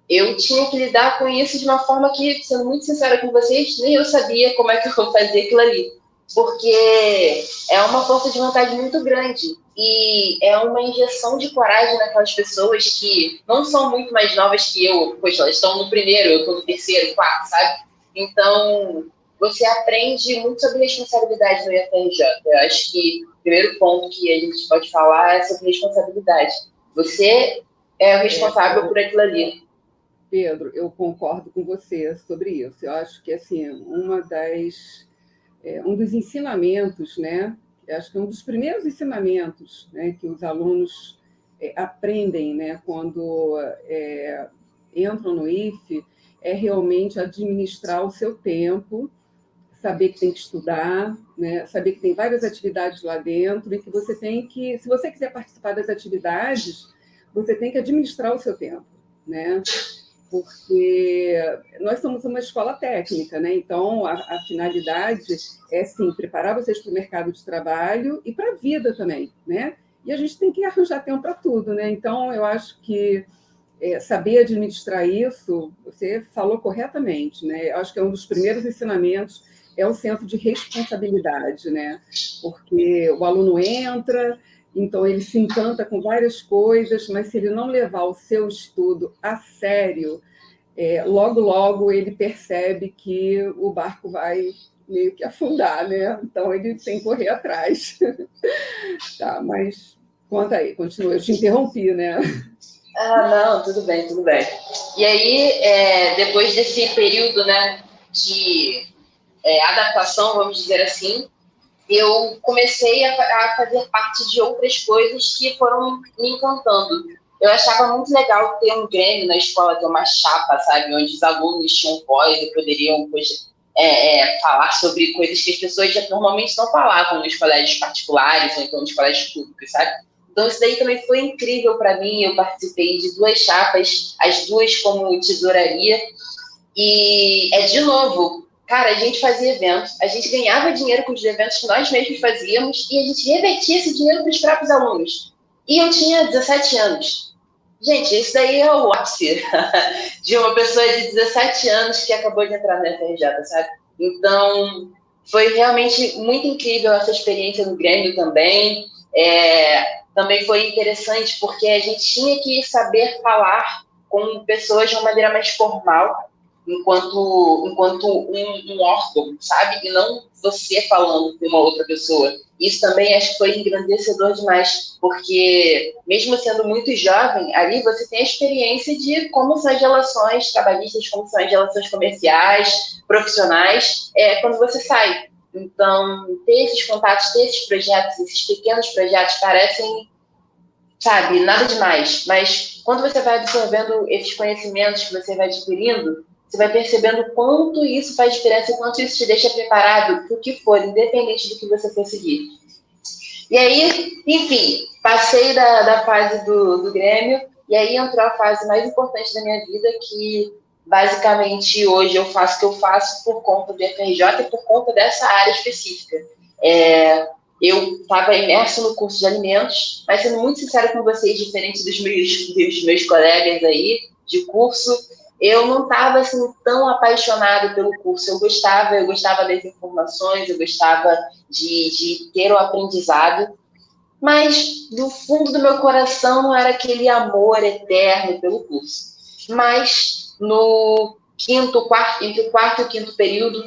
Speaker 10: eu tinha que lidar com isso de uma forma que, sendo muito sincera com vocês, nem eu sabia como é que eu vou fazer aquilo ali. Porque é uma força de vontade muito grande e é uma injeção de coragem naquelas pessoas que não são muito mais novas que eu. Poxa, elas estão no primeiro, eu estou no terceiro, quarto, sabe? Então, você aprende muito sobre responsabilidade no IFRJ. Eu acho que o primeiro ponto que a gente pode falar é sobre responsabilidade. Você é o responsável por aquilo ali.
Speaker 3: Pedro, eu concordo com você sobre isso. Eu acho que, assim, um dos ensinamentos, né? Eu acho que um dos primeiros ensinamentos, né, que os alunos aprendem, né, quando entram no IFE, é realmente administrar o seu tempo, saber que tem que estudar, né, saber que tem várias atividades lá dentro e que você tem que, se você quiser participar das atividades, você tem que administrar o seu tempo, né? Porque nós somos uma escola técnica, né? Então, a finalidade é, sim, preparar vocês para o mercado de trabalho e para a vida também, né? E a gente tem que arranjar tempo para tudo, né? Então, eu acho que saber administrar isso, você falou corretamente, né? Eu acho que é um dos primeiros ensinamentos, é o senso de responsabilidade, né? Porque o aluno entra, então ele se encanta com várias coisas, mas se ele não levar o seu estudo a sério, logo, logo ele percebe que o barco vai meio que afundar, né? Então ele tem que correr atrás. Tá, mas conta aí, continua. Eu te interrompi, né?
Speaker 10: Não, tudo bem, tudo bem. E aí, depois desse período, né, de adaptação, vamos dizer assim, eu comecei a fazer parte de outras coisas que foram me encantando. Eu achava muito legal ter um Grêmio na escola, ter uma chapa, sabe, onde os alunos tinham voz e poderiam falar sobre coisas que as pessoas já normalmente não falavam nos colégios particulares ou então nos colégios públicos, sabe? Então isso daí também foi incrível para mim. Eu participei de 2 chapas, as 2 como tesouraria, e de novo, cara, a gente fazia eventos, a gente ganhava dinheiro com os eventos que nós mesmos fazíamos e a gente revertia esse dinheiro para os próprios alunos. E eu tinha 17 anos. Gente, isso daí é o ápice de uma pessoa de 17 anos que acabou de entrar na FRJ, sabe? Então, foi realmente muito incrível essa experiência no Grêmio também. Também foi interessante porque a gente tinha que saber falar com pessoas de uma maneira mais formal, enquanto um órgão, sabe? E não você falando com uma outra pessoa. Isso também acho que foi engrandecedor demais, porque mesmo sendo muito jovem, ali você tem a experiência de como são as relações trabalhistas, como são as relações comerciais, profissionais, quando você sai. Então, ter esses contatos, ter esses projetos, esses pequenos projetos parecem, sabe, nada demais. Mas quando você vai absorvendo esses conhecimentos que você vai adquirindo, você vai percebendo o quanto isso faz diferença e quanto isso te deixa preparado para o que for, independente do que você for seguir. E aí, enfim, passei da fase do Grêmio, e aí entrou a fase mais importante da minha vida, que basicamente hoje eu faço o que eu faço por conta do FRJ e por conta dessa área específica. Eu estava imerso no curso de alimentos, mas sendo muito sincero com vocês, diferente dos meus colegas aí de curso, eu não estava assim, tão apaixonada pelo curso. Eu gostava das informações, eu gostava de ter o aprendizado, mas do fundo do meu coração não era aquele amor eterno pelo curso. Mas no entre o quarto e o quinto período,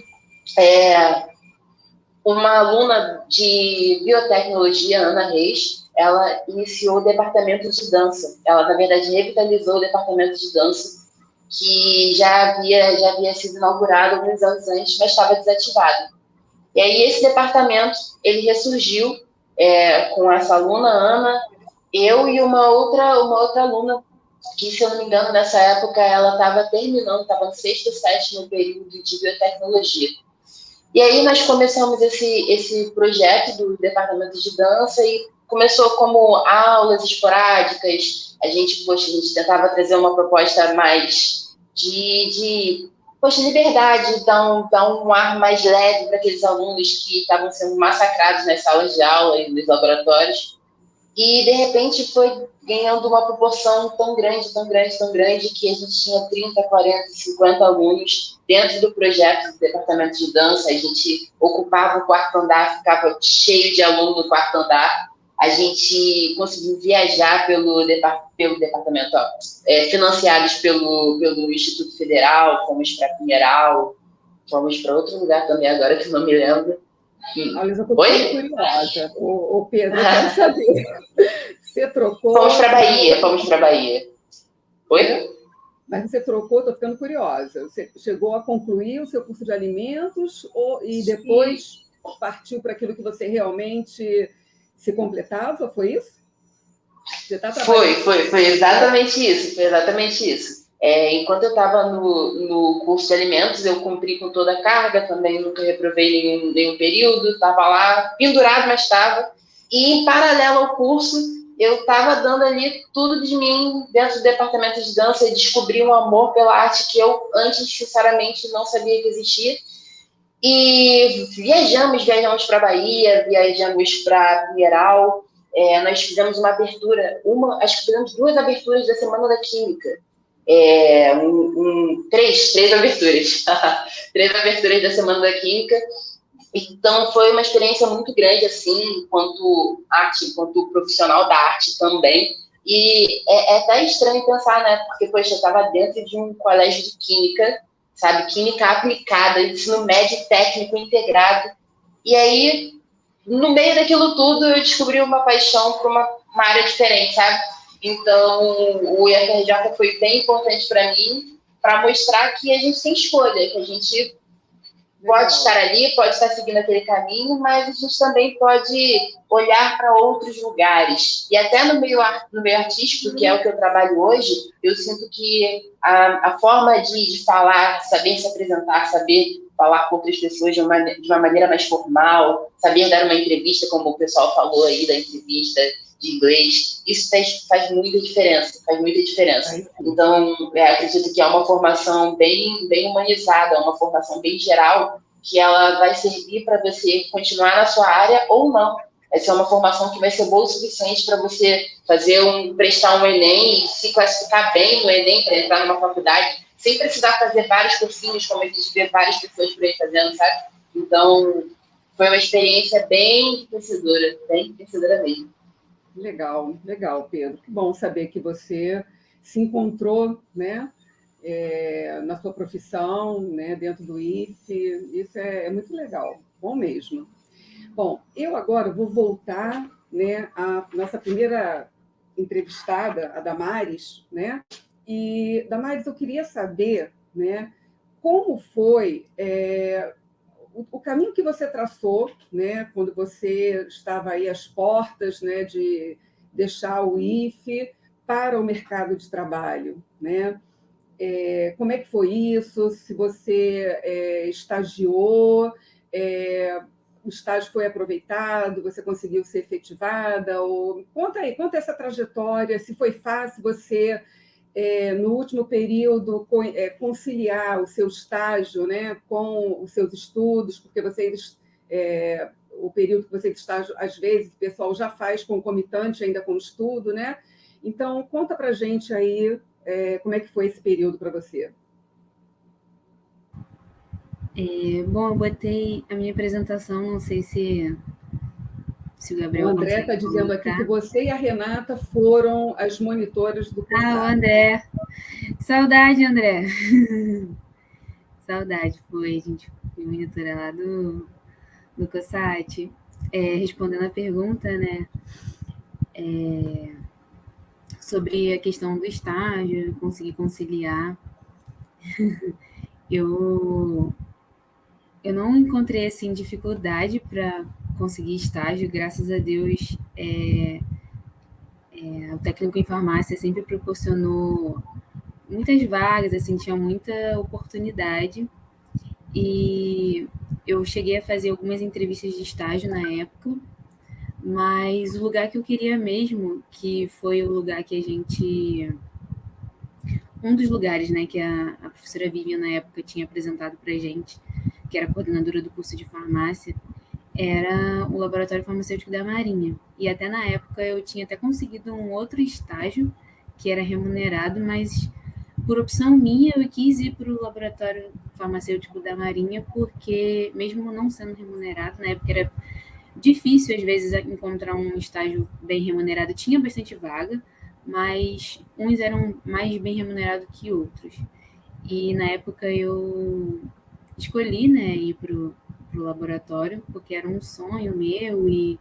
Speaker 10: uma aluna de biotecnologia, Ana Reis, ela iniciou o departamento de dança. Ela, na verdade, revitalizou o departamento de dança, que já havia sido inaugurado alguns anos antes, mas estava desativado. E aí esse departamento, ele ressurgiu com essa aluna, Ana, eu e uma outra aluna, que, se eu não me engano, nessa época, ela estava terminando, estava no 6º, 7º período de biotecnologia. E aí nós começamos esse projeto do departamento de dança e começou como aulas esporádicas. A gente tentava trazer uma proposta mais de liberdade, dar um ar mais leve para aqueles alunos que estavam sendo massacrados nas salas de aula e nos laboratórios. E, de repente, foi ganhando uma proporção tão grande, que a gente tinha 30, 40, 50 alunos dentro do projeto do departamento de dança. A gente ocupava o 4º andar, ficava cheio de aluno no 4º andar. A gente conseguiu viajar pelo departamento, financiados pelo Instituto Federal, fomos para Pinheiral, fomos para outro lugar também agora que não me lembro.
Speaker 3: Olha, eu estou curiosa. O Pedro, eu quero saber. Você trocou...
Speaker 10: Fomos para Bahia. Oi?
Speaker 3: Mas você trocou, estou ficando curiosa. Você chegou a concluir o seu curso de alimentos e depois partiu para aquilo que você realmente se completava? Foi isso? Você tá
Speaker 10: foi exatamente isso. Enquanto eu estava no curso de alimentos, eu cumpri com toda a carga, também nunca reprovei nenhum período, estava lá, pendurado, mas estava. E, em paralelo ao curso, eu estava dando ali tudo de mim dentro do departamento de dança e descobri um amor pela arte que eu, antes, sinceramente, não sabia que existia. E viajamos para Bahia, viajamos para Pinheiral. Nós fizemos uma abertura, acho que fizemos 2 aberturas da Semana da Química. Três aberturas. 3 aberturas da Semana da Química. Então, foi uma experiência muito grande, assim, enquanto profissional da arte também. E é até estranho pensar, né? Porque, poxa, eu estava dentro de um colégio de Química sabe? Química aplicada, ensino médio técnico integrado. E aí, no meio daquilo tudo, eu descobri uma paixão por uma área diferente, sabe? Então, o IFRJ foi bem importante para mim, para mostrar que a gente tem escolha, que a gente pode estar ali, pode estar seguindo aquele caminho, mas a gente também pode olhar para outros lugares. E até no meio artístico, que é o que eu trabalho hoje, eu sinto que a forma de falar, saber se apresentar, saber falar com outras pessoas de uma maneira mais formal, saber dar uma entrevista, como o pessoal falou aí da entrevista de inglês, isso faz muita diferença, Então, acredito que é uma formação bem humanizada, uma formação bem geral, que ela vai servir para você continuar na sua área ou não. Vai ser uma formação que vai ser boa o suficiente para você prestar um Enem e se classificar bem no Enem para entrar numa faculdade, sem precisar fazer vários cursinhos, como a gente vê várias pessoas por aí fazendo, sabe? Então, foi uma experiência bem enriquecedora mesmo.
Speaker 3: Legal, Pedro. Que bom saber que você se encontrou, né, na sua profissão, né, dentro do IFE. Isso é muito legal, bom mesmo. Bom, eu agora vou voltar, né, à nossa primeira entrevistada, a Damares, né? E, Damares, eu queria saber, né, como foi o caminho que você traçou, né, quando você estava aí às portas, né, de deixar o IFE para o mercado de trabalho, né? Como é que foi isso? Se você estagiou, o estágio foi aproveitado, você conseguiu ser efetivada? Conta essa trajetória, se foi fácil você, no último período, conciliar o seu estágio, né, com os seus estudos, porque o período que você estágio, às vezes, o pessoal já faz concomitante ainda com o estudo, né? Então, conta para a gente aí como é que foi esse período para você.
Speaker 4: Bom, eu botei a minha apresentação, não sei se o Gabriel...
Speaker 3: O André está dizendo aqui que você e a Renata foram as monitoras do COSAT.
Speaker 4: Ah, o André. Saudade, André. Saudade, foi. A gente foi monitora lá do COSAT. Respondendo a pergunta, né, sobre a questão do estágio, conseguir conciliar. Eu não encontrei, assim, dificuldade para conseguir estágio, graças a Deus. O técnico em farmácia sempre proporcionou muitas vagas, assim, tinha muita oportunidade. E eu cheguei a fazer algumas entrevistas de estágio na época, mas o lugar que eu queria mesmo, que foi o lugar que a gente... Um dos lugares, né, que a professora Vivian, na época, tinha apresentado para a gente, que era coordenadora do curso de farmácia, era o Laboratório Farmacêutico da Marinha. E até na época eu tinha até conseguido um outro estágio, que era remunerado, mas por opção minha eu quis ir para o Laboratório Farmacêutico da Marinha, porque mesmo não sendo remunerado, na época era difícil às vezes encontrar um estágio bem remunerado, tinha bastante vaga, mas uns eram mais bem remunerados que outros. E na época eu escolhi, né, ir para o laboratório, porque era um sonho meu e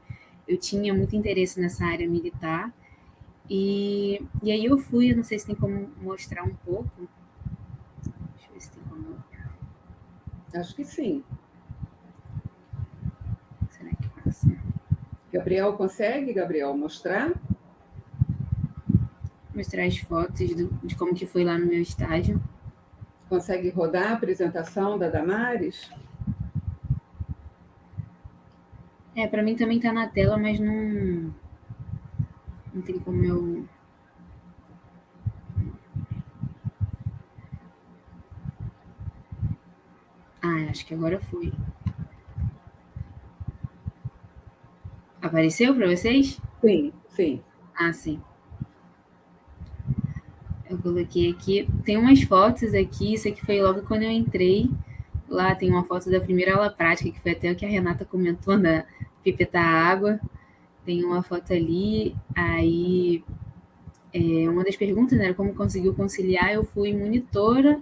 Speaker 4: eu tinha muito interesse nessa área militar. E aí eu fui, eu não sei se tem como mostrar um pouco. Deixa eu ver se tem como.
Speaker 3: Acho que sim.
Speaker 4: Será que passa?
Speaker 3: Gabriel, consegue, Gabriel, mostrar?
Speaker 4: Mostrar as fotos de como que foi lá no meu estágio.
Speaker 3: Consegue rodar a apresentação da Damares?
Speaker 4: Para mim também está na tela, mas não tem como eu... Acho que agora foi. Apareceu para vocês?
Speaker 3: Sim, sim.
Speaker 4: Sim. Eu coloquei aqui. Tem umas fotos aqui, isso aqui foi logo quando eu entrei. Lá tem uma foto da primeira aula prática, que foi até o que a Renata comentou, da pipetar água. Tem uma foto ali. Aí, uma das perguntas, né, era como conseguiu conciliar. Eu fui monitora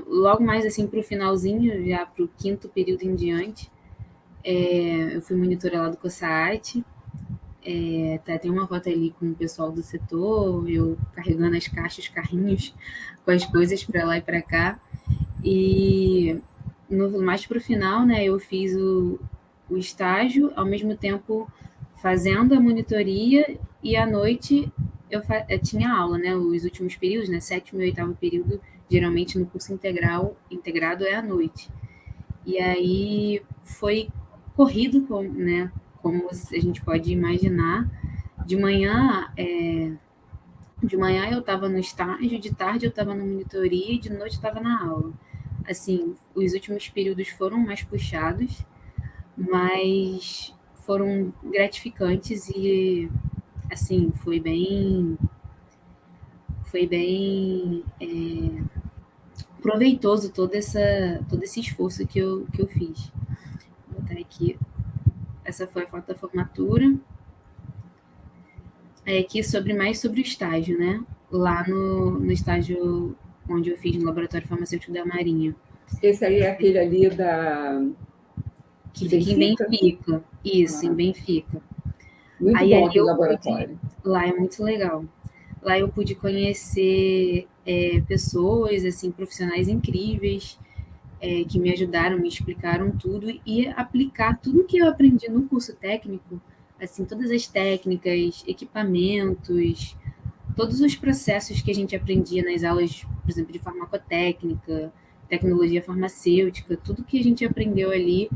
Speaker 4: logo mais assim para o finalzinho, já para o 5º período em diante, eu fui monitora lá do COSAT. Tem uma foto ali com o pessoal do setor, eu carregando as caixas, os carrinhos com as coisas para lá e para cá. E mais para o final, né, eu fiz o estágio, ao mesmo tempo fazendo a monitoria, e à noite eu tinha aula, né, os últimos períodos, né, 7º e 8º período, geralmente no curso integrado é à noite. E aí foi corrido, né, como a gente pode imaginar. De manhã eu estava no estágio, de tarde eu estava na monitoria e de noite eu estava na aula. Assim, os últimos períodos foram mais puxados, mas foram gratificantes e, assim, foi bem proveitoso todo esse esforço que eu fiz. Vou botar aqui. Essa foi a foto da formatura. Aqui mais sobre o estágio, né? Lá no estágio onde eu fiz no Laboratório Farmacêutico da Marinha.
Speaker 3: Esse aí é aquele ali da...
Speaker 4: Que fica em Benfica. Isso, em Benfica.
Speaker 3: Muito
Speaker 4: aí,
Speaker 3: bom aquele laboratório.
Speaker 4: Lá é muito legal. Lá eu pude conhecer pessoas, assim, profissionais incríveis, que me ajudaram, me explicaram tudo, e aplicar tudo que eu aprendi no curso técnico, assim, todas as técnicas, equipamentos, todos os processos que a gente aprendia nas aulas, por exemplo, de farmacotécnica, tecnologia farmacêutica, tudo que a gente aprendeu ali,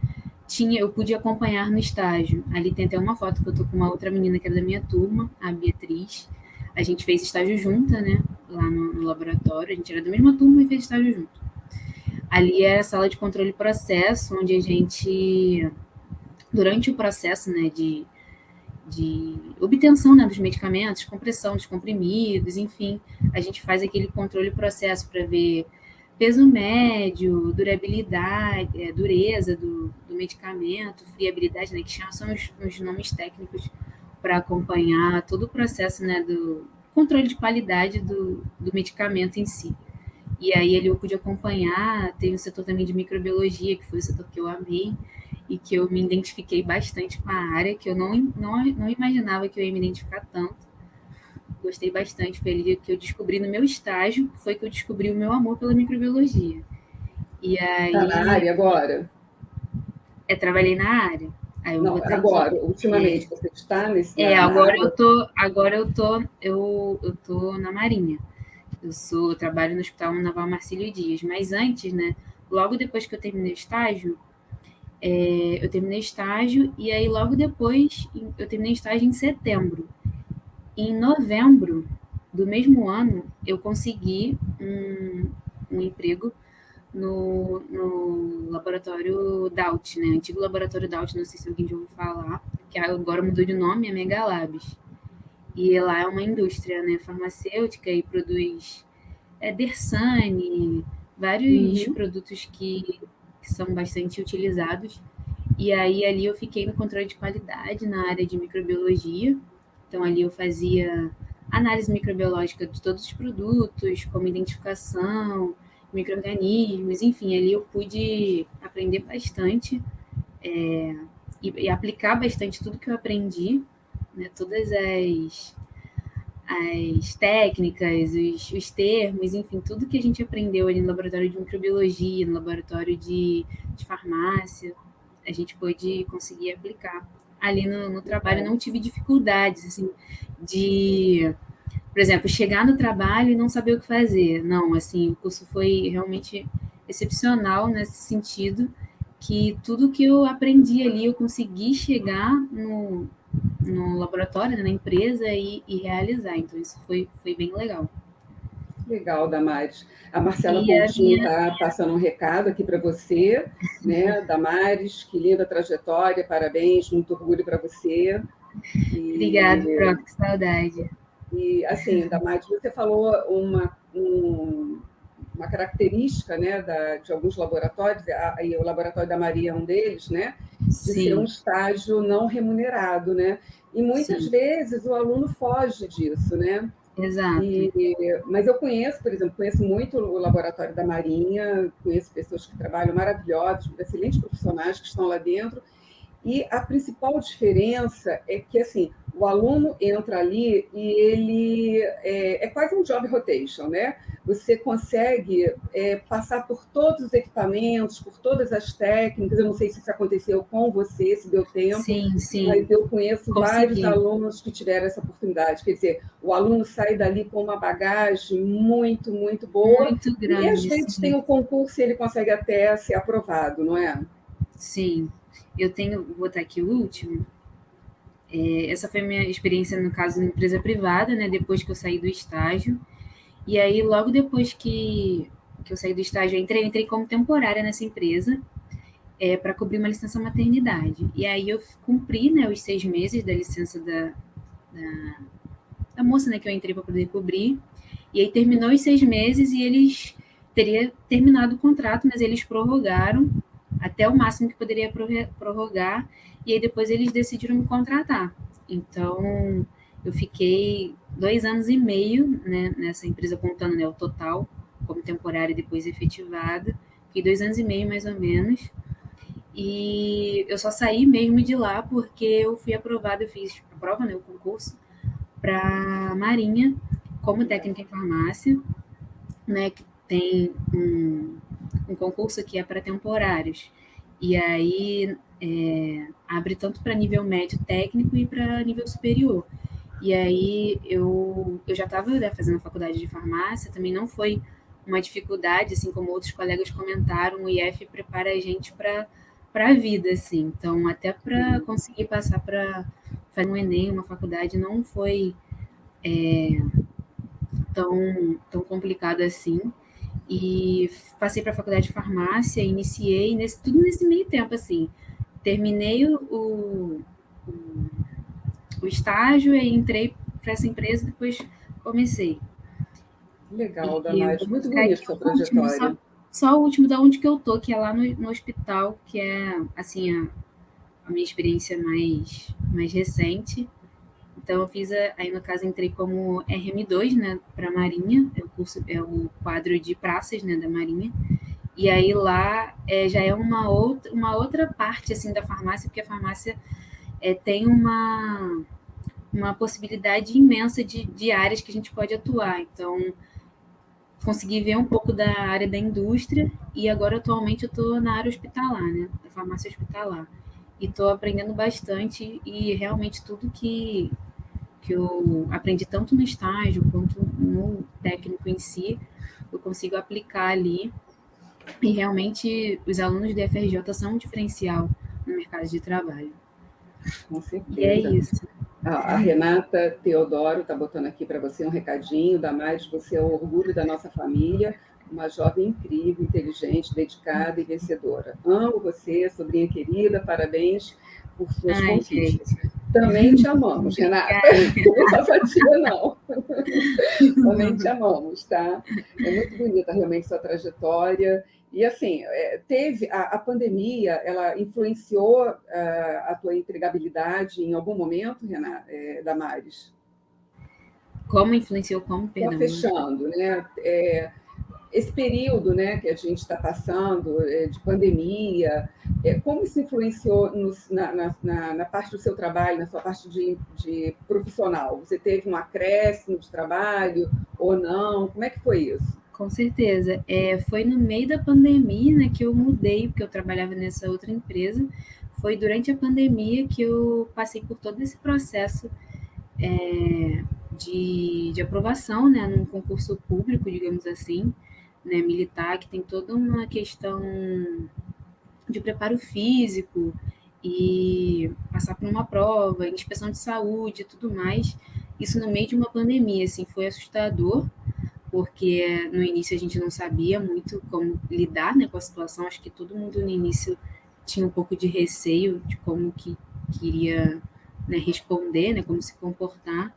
Speaker 4: eu pude acompanhar no estágio. Ali tem até uma foto que eu tô com uma outra menina que era da minha turma, a Beatriz. A gente fez estágio junta, né, lá no laboratório. A gente era da mesma turma e fez estágio junto. Ali era a sala de controle e processo, onde a gente, durante o processo, né, de obtenção, né, dos medicamentos, compressão dos comprimidos, enfim, a gente faz aquele controle e processo para ver peso médio, durabilidade, dureza do medicamento, friabilidade, né, que são os nomes técnicos para acompanhar todo o processo, né, do controle de qualidade do medicamento em si. E aí ali eu pude acompanhar, tem o setor também de microbiologia, que foi o setor que eu amei, e que eu me identifiquei bastante com a área, que eu não imaginava que eu ia me identificar tanto. Gostei bastante, foi ali que eu descobri no meu estágio, foi que eu descobri o meu amor pela microbiologia. E aí...
Speaker 3: Está na área agora?
Speaker 4: Trabalhei na área. Aí eu
Speaker 3: não, agora, ultimamente, você está nesse...
Speaker 4: agora eu tô na Marinha. Eu trabalho no Hospital Naval Marcílio Dias, mas antes, né, logo depois que eu terminei o estágio, e aí logo depois, eu terminei o estágio em setembro. Em novembro do mesmo ano, eu consegui um emprego no laboratório DAUT, né, antigo laboratório DAUT, não sei se alguém já ouviu falar, que agora mudou de nome, é Megalabs. E lá é uma indústria, né, farmacêutica e produz Dersane, vários produtos que são bastante utilizados. E aí ali eu fiquei no controle de qualidade na área de microbiologia. Então ali eu fazia análise microbiológica de todos os produtos, como identificação, micro-organismos, enfim, ali eu pude aprender bastante e aplicar bastante tudo que eu aprendi, né, todas as técnicas, os termos, enfim, tudo que a gente aprendeu ali no laboratório de microbiologia, no laboratório de farmácia, a gente pôde conseguir aplicar. Ali no trabalho não tive dificuldades, assim, de, por exemplo, chegar no trabalho e não saber o que fazer. Não, assim, o curso foi realmente excepcional nesse sentido, que tudo que eu aprendi ali eu consegui chegar no laboratório, né, na empresa e realizar. Então, isso foi bem legal.
Speaker 3: Legal, Damares. A Marcela Coutinho está passando um recado aqui para você, né, Damares, que linda trajetória, parabéns, muito orgulho para você.
Speaker 4: Obrigada, Prof, que saudade.
Speaker 3: E, assim, Damares, você falou uma característica, né, de alguns laboratórios, e o Laboratório da Maria é um deles, né, de ser um estágio não remunerado, né? E muitas vezes o aluno foge disso, né?
Speaker 4: Exato.
Speaker 3: Mas eu conheço, por exemplo, conheço muito o laboratório da Marinha, conheço pessoas que trabalham maravilhosas, excelentes profissionais que estão lá dentro, e a principal diferença é que, assim, o aluno entra ali e ele é quase um job rotation, né? Você consegue passar por todos os equipamentos, por todas as técnicas. Eu não sei se isso aconteceu com você, se deu tempo,
Speaker 4: Sim,
Speaker 3: mas eu conheço vários
Speaker 4: consegui.
Speaker 3: alunos que tiveram essa oportunidade. Quer dizer, o aluno sai dali com uma bagagem muito, muito boa,
Speaker 4: Muito
Speaker 3: e às
Speaker 4: grande,
Speaker 3: vezes
Speaker 4: sim.
Speaker 3: tem um concurso e ele consegue até ser aprovado, não é?
Speaker 4: Sim. Vou botar aqui o último. Essa foi a minha experiência, no caso, na empresa privada, né? Depois que eu saí do estágio. E aí, logo depois que eu saí do estágio, eu entrei como temporária nessa empresa para cobrir uma licença maternidade. E aí eu cumpri, né, os 6 meses da licença da moça, né, que eu entrei para poder cobrir. E aí terminou os 6 meses e eles teriam terminado o contrato, mas eles prorrogaram até o máximo que poderia prorrogar, e aí depois eles decidiram me contratar. Então, eu fiquei 2 anos e meio, né, nessa empresa, contando, né, o total, como temporária e depois efetivada. Fiquei 2 anos e meio, mais ou menos. E eu só saí mesmo de lá porque eu fui aprovada, eu fiz a prova, né, o concurso, para Marinha, como técnica em farmácia, né, que tem um concurso que é para temporários. E aí abre tanto para nível médio técnico e para nível superior. E aí eu já estava, né, fazendo a faculdade de farmácia, também não foi uma dificuldade, assim como outros colegas comentaram, o IF prepara a gente para a vida, assim. Então, até para conseguir passar para fazer um Enem, uma faculdade, não foi tão complicado assim. E passei para a faculdade de farmácia, iniciei, tudo nesse meio tempo, assim. Terminei o estágio e entrei para essa empresa, depois comecei.
Speaker 3: Legal, Damares, muito bonita a sua trajetória.
Speaker 4: Só o último da onde que eu tô, que é lá no hospital, que é, assim, a minha experiência mais recente. Então, eu fiz, aí no caso, entrei como RM2, né, para a Marinha, o quadro de praças, né, da Marinha. E aí lá já é uma outra parte, assim, da farmácia, porque a farmácia tem uma possibilidade imensa de áreas que a gente pode atuar. Então, consegui ver um pouco da área da indústria e agora, atualmente, eu estou na área hospitalar, né, da farmácia hospitalar. E estou aprendendo bastante e realmente tudo que eu aprendi tanto no estágio quanto no técnico em si, eu consigo aplicar ali. E realmente os alunos da FRJ são um diferencial no mercado de trabalho.
Speaker 3: Com certeza.
Speaker 4: E é isso.
Speaker 3: A Renata Teodoro está botando aqui para você um recadinho. Damares, você é o orgulho da nossa família, uma jovem incrível, inteligente, dedicada e vencedora. Amo você, sobrinha querida, parabéns por suas conquistas. Gente. Também te amamos, Renata. Não é só tia, não. Também te amamos, tá? É muito bonita realmente sua trajetória. E, assim, teve a pandemia, ela influenciou a tua empregabilidade em algum momento, Renata, Damares?
Speaker 4: Como influenciou? Como, perdão?
Speaker 3: Está fechando, né? Esse período, né, que a gente está passando, de pandemia, como isso influenciou na parte do seu trabalho, na sua parte de profissional? Você teve um acréscimo de trabalho ou não? Como é que foi isso?
Speaker 4: Com certeza. Foi no meio da pandemia, né, que eu mudei, porque eu trabalhava nessa outra empresa. Foi durante a pandemia que eu passei por todo esse processo de aprovação, né, num concurso público, digamos assim, né, militar, que tem toda uma questão de preparo físico e passar por uma prova, inspeção de saúde e tudo mais. Isso no meio de uma pandemia, assim, foi assustador, porque no início a gente não sabia muito como lidar, né, com a situação. Acho que todo mundo no início tinha um pouco de receio de como que queria, né, responder, né, como se comportar.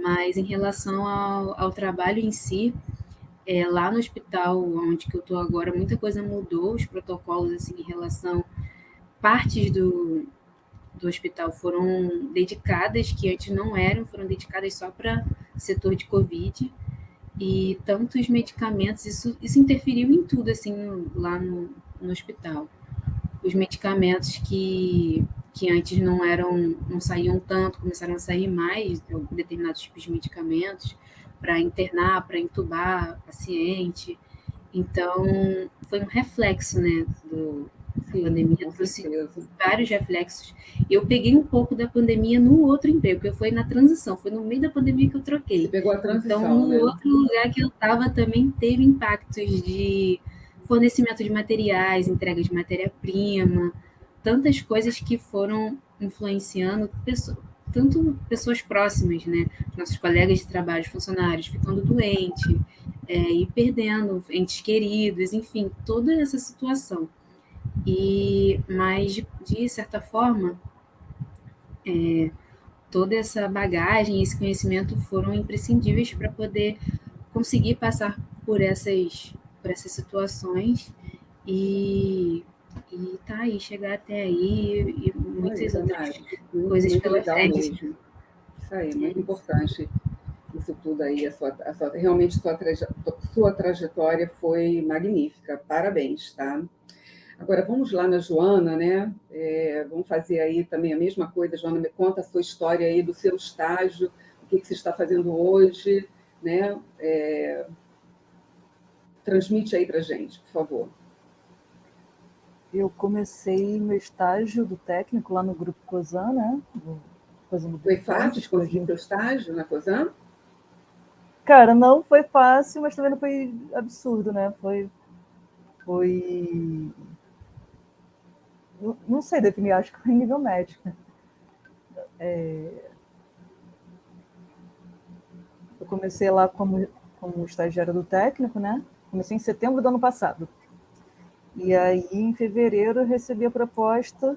Speaker 4: Mas em relação ao trabalho em si, lá no hospital onde que eu estou agora, muita coisa mudou, os protocolos, assim, em relação... Partes do hospital foram dedicadas, que antes não eram, foram dedicadas só para setor de Covid, e tantos medicamentos, isso interferiu em tudo, assim, lá no hospital. Os medicamentos que antes não saíam tanto, começaram a sair mais, determinados tipos de medicamentos, para internar, para entubar paciente. Então, foi um reflexo, né, da pandemia, trouxe vários reflexos. Eu peguei um pouco da pandemia no outro emprego, porque foi na transição, foi no meio da pandemia que eu troquei.
Speaker 3: Você pegou a transição,
Speaker 4: então, no
Speaker 3: né?
Speaker 4: outro lugar que eu estava também teve impactos de fornecimento de materiais, entrega de matéria-prima, tantas coisas que foram influenciando tanto pessoas próximas, né? Nossos colegas de trabalho, funcionários, ficando doentes, e perdendo entes queridos, enfim, toda essa situação. Mas, de certa forma, toda essa bagagem, esse conhecimento foram imprescindíveis para poder conseguir passar por essas situações e tá aí, chegar até aí e muitas outras coisas pela frente.
Speaker 3: Mesmo. Isso aí, muito importante. Isso tudo aí, realmente sua trajetória foi magnífica. Parabéns, tá? Agora, vamos lá na Joana, né? Vamos fazer aí também a mesma coisa. Joana, me conta a sua história aí do seu estágio, o que você está fazendo hoje, né? Transmite aí para a gente, por favor.
Speaker 5: Eu comecei meu estágio do técnico lá no Grupo Cosan, né?
Speaker 3: Foi fácil conseguir seu estágio na Cosan?
Speaker 5: Cara, não foi fácil, mas também não foi absurdo, né? Foi... Não sei definir, acho que foi em nível médio. Eu comecei lá como estagiária do técnico, né? Comecei em setembro do ano passado. E aí, em fevereiro, eu recebi a proposta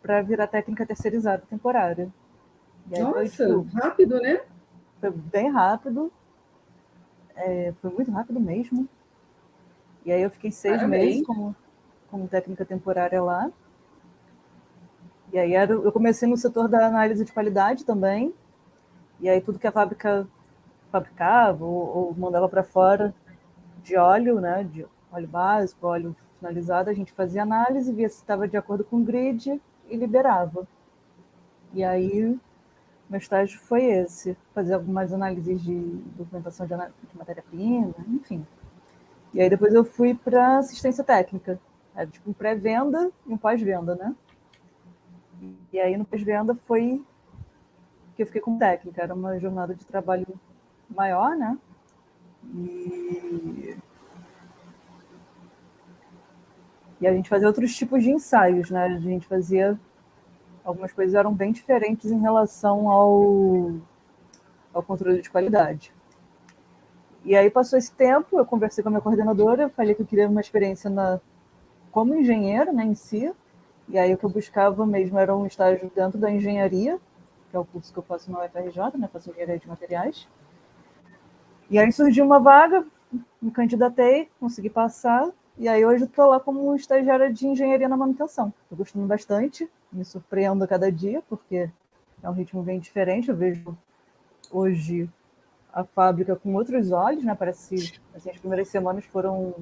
Speaker 5: para virar técnica terceirizada temporária. E aí
Speaker 3: nossa, rápido, né?
Speaker 5: Foi bem rápido. Foi muito rápido mesmo. E aí eu fiquei 6 meses como técnica temporária lá. E aí eu comecei no setor da análise de qualidade também. E aí tudo que a fábrica fabricava ou mandava para fora de óleo, né, de óleo básico, óleo finalizado, a gente fazia análise, via se estava de acordo com o grid e liberava. E aí meu estágio foi esse, fazer algumas análises de documentação de matéria-prima, enfim. E aí depois eu fui para assistência técnica. Era tipo um pré-venda e um pós-venda, né? E aí no pós-venda foi que eu fiquei como técnica. Era uma jornada de trabalho maior, né? E a gente fazia outros tipos de ensaios, né? A gente fazia... Algumas coisas eram bem diferentes em relação ao controle de qualidade. E aí passou esse tempo, eu conversei com a minha coordenadora, falei que eu queria uma experiência como engenheiro, né, em si. E aí o que eu buscava mesmo era um estágio dentro da engenharia, que é o curso que eu faço na UFRJ, né, faço engenharia de materiais. E aí surgiu uma vaga, me candidatei, consegui passar, e aí hoje estou lá como estagiária de engenharia na manutenção. Estou gostando bastante, me surpreendo a cada dia, porque é um ritmo bem diferente. Eu vejo hoje a fábrica com outros olhos, né? Parece assim, as primeiras semanas foram...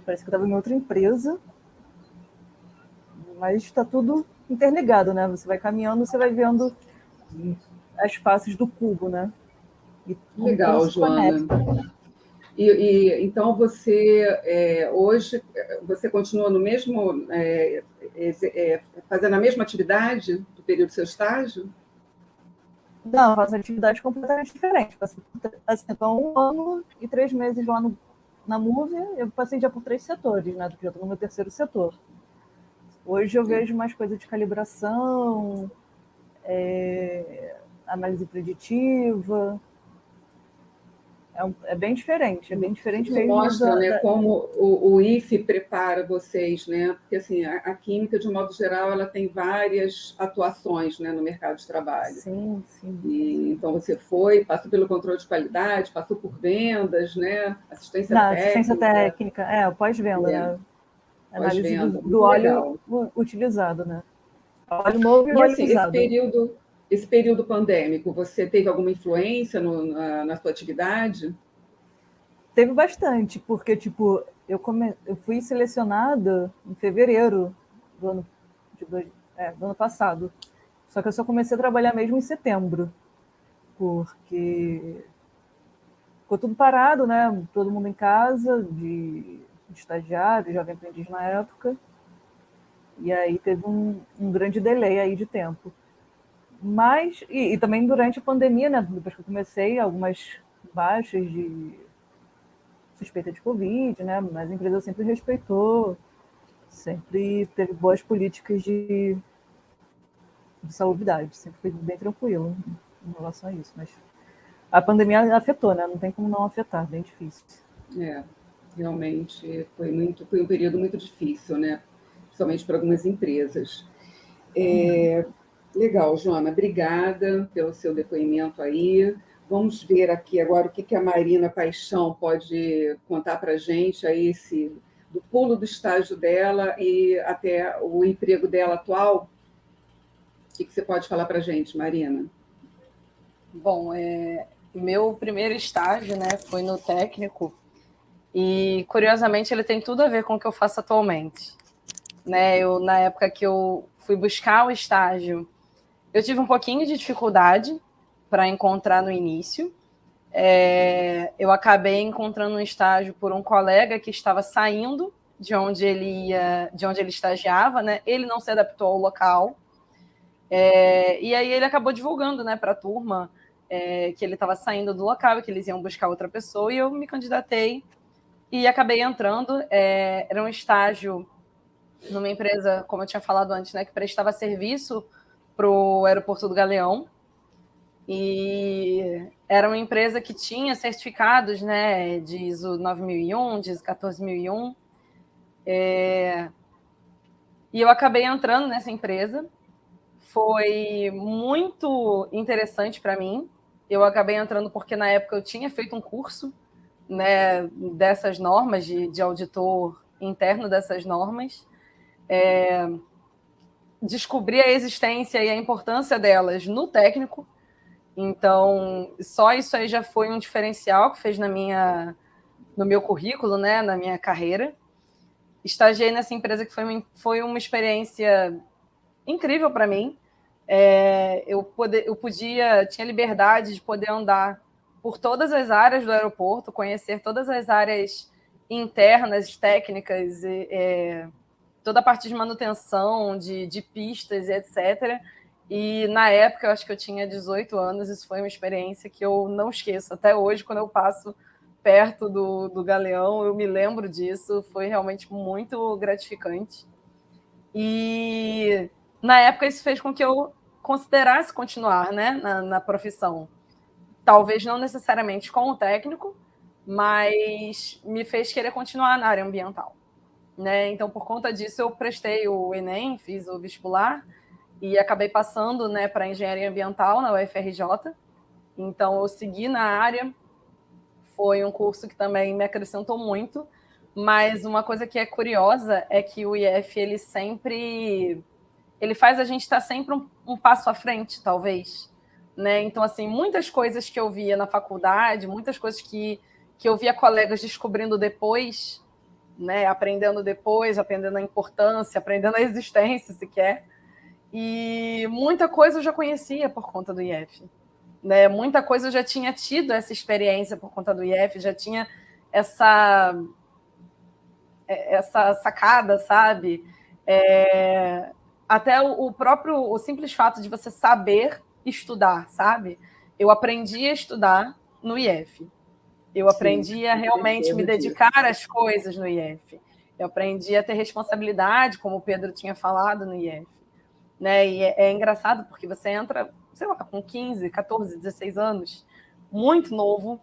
Speaker 5: Parece que eu estava em outra empresa, mas está tudo interligado, né? Você vai caminhando, você vai vendo as faces do cubo, né?
Speaker 3: Legal, Joana. E então você hoje você continua no mesmo fazendo a mesma atividade do período do seu estágio?
Speaker 5: Não, eu faço atividade completamente diferente. Assim, então, 1 ano e 3 meses lá na Move, eu passei já por 3 setores, né? Eu estou no meu 3º setor. Hoje eu vejo mais coisa de calibração, análise preditiva. É bem diferente mesmo.
Speaker 3: Mostra, né, como o IFE prepara vocês, né? Porque assim, a química, de um modo geral, ela tem várias atuações, né, no mercado de trabalho.
Speaker 5: Sim.
Speaker 3: Então você passou pelo controle de qualidade, passou por vendas, né? Assistência
Speaker 5: técnica, o pós-venda, né? Análise do óleo utilizado, né? Óleo novo e óleo usado.
Speaker 3: esse período pandêmico, você teve alguma influência na sua atividade?
Speaker 5: Teve bastante, porque tipo, eu fui selecionada em fevereiro do ano, do ano passado. Só que eu só comecei a trabalhar mesmo em setembro, porque ficou tudo parado, né? Todo mundo em casa, de estagiário, jovem aprendiz na época. E aí teve um grande delay aí de tempo. Mas, e também durante a pandemia, né? Depois que eu comecei, algumas baixas de suspeita de Covid, né? Mas a empresa sempre respeitou, sempre teve boas políticas de salubridade, sempre foi bem tranquilo em relação a isso. Mas a pandemia afetou, né? Não tem como não afetar, bem difícil.
Speaker 3: Realmente foi um período muito difícil, né? Principalmente para algumas empresas. Legal, Joana, obrigada pelo seu depoimento aí. Vamos ver aqui agora o que a Marina Paixão pode contar para a gente aí, do pulo do estágio dela e até o emprego dela atual. O que você pode falar para a gente, Marina?
Speaker 6: Bom, meu primeiro estágio, né, foi no técnico e, curiosamente, ele tem tudo a ver com o que eu faço atualmente. Né? Na época que eu fui buscar o estágio, eu tive um pouquinho de dificuldade para encontrar no início. Eu acabei encontrando um estágio por um colega que estava saindo de onde ele estagiava, né? Ele não se adaptou ao local. E aí ele acabou divulgando, né, para a turma que ele estava saindo do local e que eles iam buscar outra pessoa, e eu me candidatei e acabei entrando. Era um estágio numa empresa, como eu tinha falado antes, né, que prestava serviço para o aeroporto do Galeão. E era uma empresa que tinha certificados, né, de ISO 9001, de ISO 14001. E eu acabei entrando nessa empresa. Foi muito interessante para mim. Eu acabei entrando porque, na época, eu tinha feito um curso, né, dessas normas, de auditor interno dessas normas. Descobri a existência e a importância delas no técnico. Então, só isso aí já foi um diferencial que fez no meu currículo, né, na minha carreira. Estagiei nessa empresa que foi uma experiência incrível para mim. Eu tinha liberdade de poder andar por todas as áreas do aeroporto, conhecer todas as áreas internas, técnicas, toda a parte de manutenção, de pistas, etc. E, na época, eu acho que eu tinha 18 anos, isso foi uma experiência que eu não esqueço. Até hoje, quando eu passo perto do Galeão, eu me lembro disso, foi realmente muito gratificante. E, na época, isso fez com que eu considerasse continuar, né, na profissão. Talvez não necessariamente com o técnico, mas me fez querer continuar na área ambiental. Né? Então, por conta disso, eu prestei o Enem, fiz o vestibular e acabei passando, né, para engenharia ambiental na UFRJ. Então, eu segui na área. Foi um curso que também me acrescentou muito. Mas uma coisa que é curiosa é que o IF, ele faz a gente estar sempre um passo à frente, talvez. Né? Então, assim, muitas coisas que eu via na faculdade, muitas coisas que eu via colegas descobrindo depois, né, aprendendo depois, aprendendo a importância, aprendendo a existência, sequer. E muita coisa eu já conhecia por conta do IF. Né? Muita coisa eu já tinha tido essa experiência por conta do IF, já tinha essa sacada, sabe? Até o simples fato de você saber estudar, sabe? Eu aprendi a estudar no IF. Eu aprendi a realmente me dedicar às coisas no IF. Eu aprendi a ter responsabilidade, como o Pedro tinha falado, no IF. Né? E é engraçado porque você entra, sei lá, com 15, 14, 16 anos, muito novo.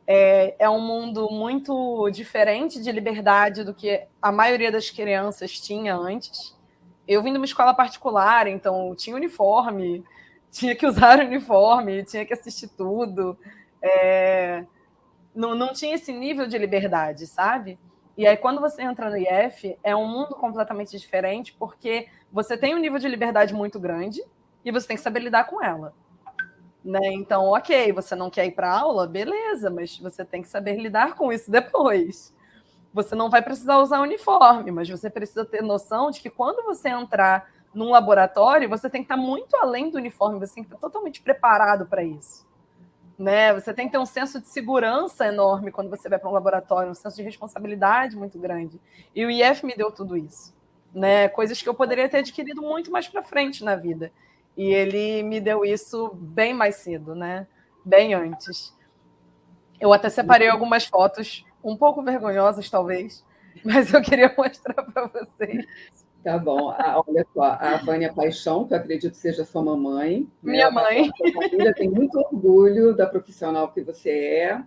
Speaker 6: É um mundo muito diferente de liberdade do que a maioria das crianças tinha antes. Eu vim de uma escola particular, então tinha uniforme, tinha que usar uniforme, tinha que assistir tudo. Não tinha esse nível de liberdade, sabe? E aí, quando você entra no IF, é um mundo completamente diferente, porque você tem um nível de liberdade muito grande, e você tem que saber lidar com ela. Né? Então, ok, você não quer ir para aula, beleza, mas você tem que saber lidar com isso depois. Você não vai precisar usar uniforme, mas você precisa ter noção de que quando você entrar num laboratório, você tem que estar muito além do uniforme, você tem que estar totalmente preparado para isso. Né? Você tem que ter um senso de segurança enorme quando você vai para um laboratório, um senso de responsabilidade muito grande. E o IF me deu tudo isso. Né? Coisas que eu poderia ter adquirido muito mais para frente na vida. E ele me deu isso bem mais cedo, né? Bem antes. Eu até separei algumas fotos, um pouco vergonhosas, talvez, mas eu queria mostrar para vocês.
Speaker 3: Tá bom. Olha só, a Vânia Paixão, que eu acredito seja sua mamãe.
Speaker 6: Minha mãe.
Speaker 3: A família tem muito orgulho da profissional que você é.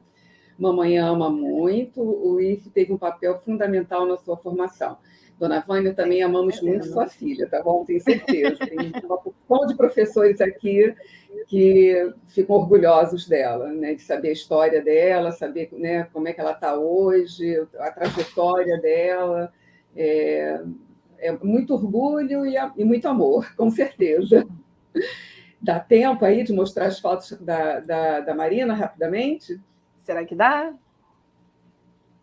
Speaker 3: Mamãe ama muito. O IF teve um papel fundamental na sua formação. Dona Vânia, também amamos muito sua filha, tá bom? Tenho certeza. Tem uma porção de professores aqui que ficam orgulhosos dela, né? De saber a história dela, saber, né, como é que ela está hoje, a trajetória dela. É muito orgulho e muito amor, com certeza. Dá tempo aí de mostrar as fotos da Marina rapidamente?
Speaker 6: Será que dá?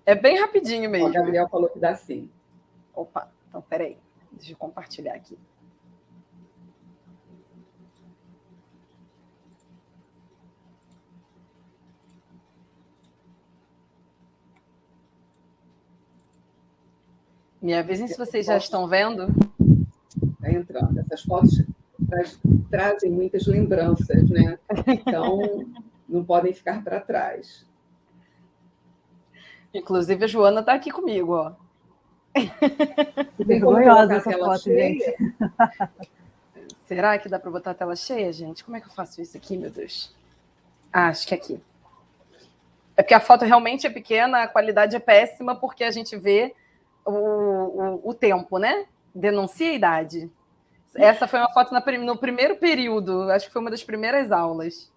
Speaker 6: É bem rapidinho mesmo.
Speaker 3: O Gabriel falou que dá sim.
Speaker 6: Opa, então peraí, deixa eu compartilhar aqui. Me avisem se vocês já estão vendo.
Speaker 3: Está entrando. Essas fotos trazem muitas lembranças, né? Então, não podem ficar para trás.
Speaker 6: Inclusive, a Joana está aqui comigo, ó.
Speaker 5: Vergonhosa essa foto, gente.
Speaker 6: Será que dá para botar a tela cheia, gente? Como é que eu faço isso aqui, meu Deus? Ah, acho que é aqui. É porque a foto realmente é pequena, a qualidade é péssima, porque a gente vê o tempo, né? Denuncia a idade. Essa foi uma foto no primeiro período, acho que foi uma das primeiras aulas.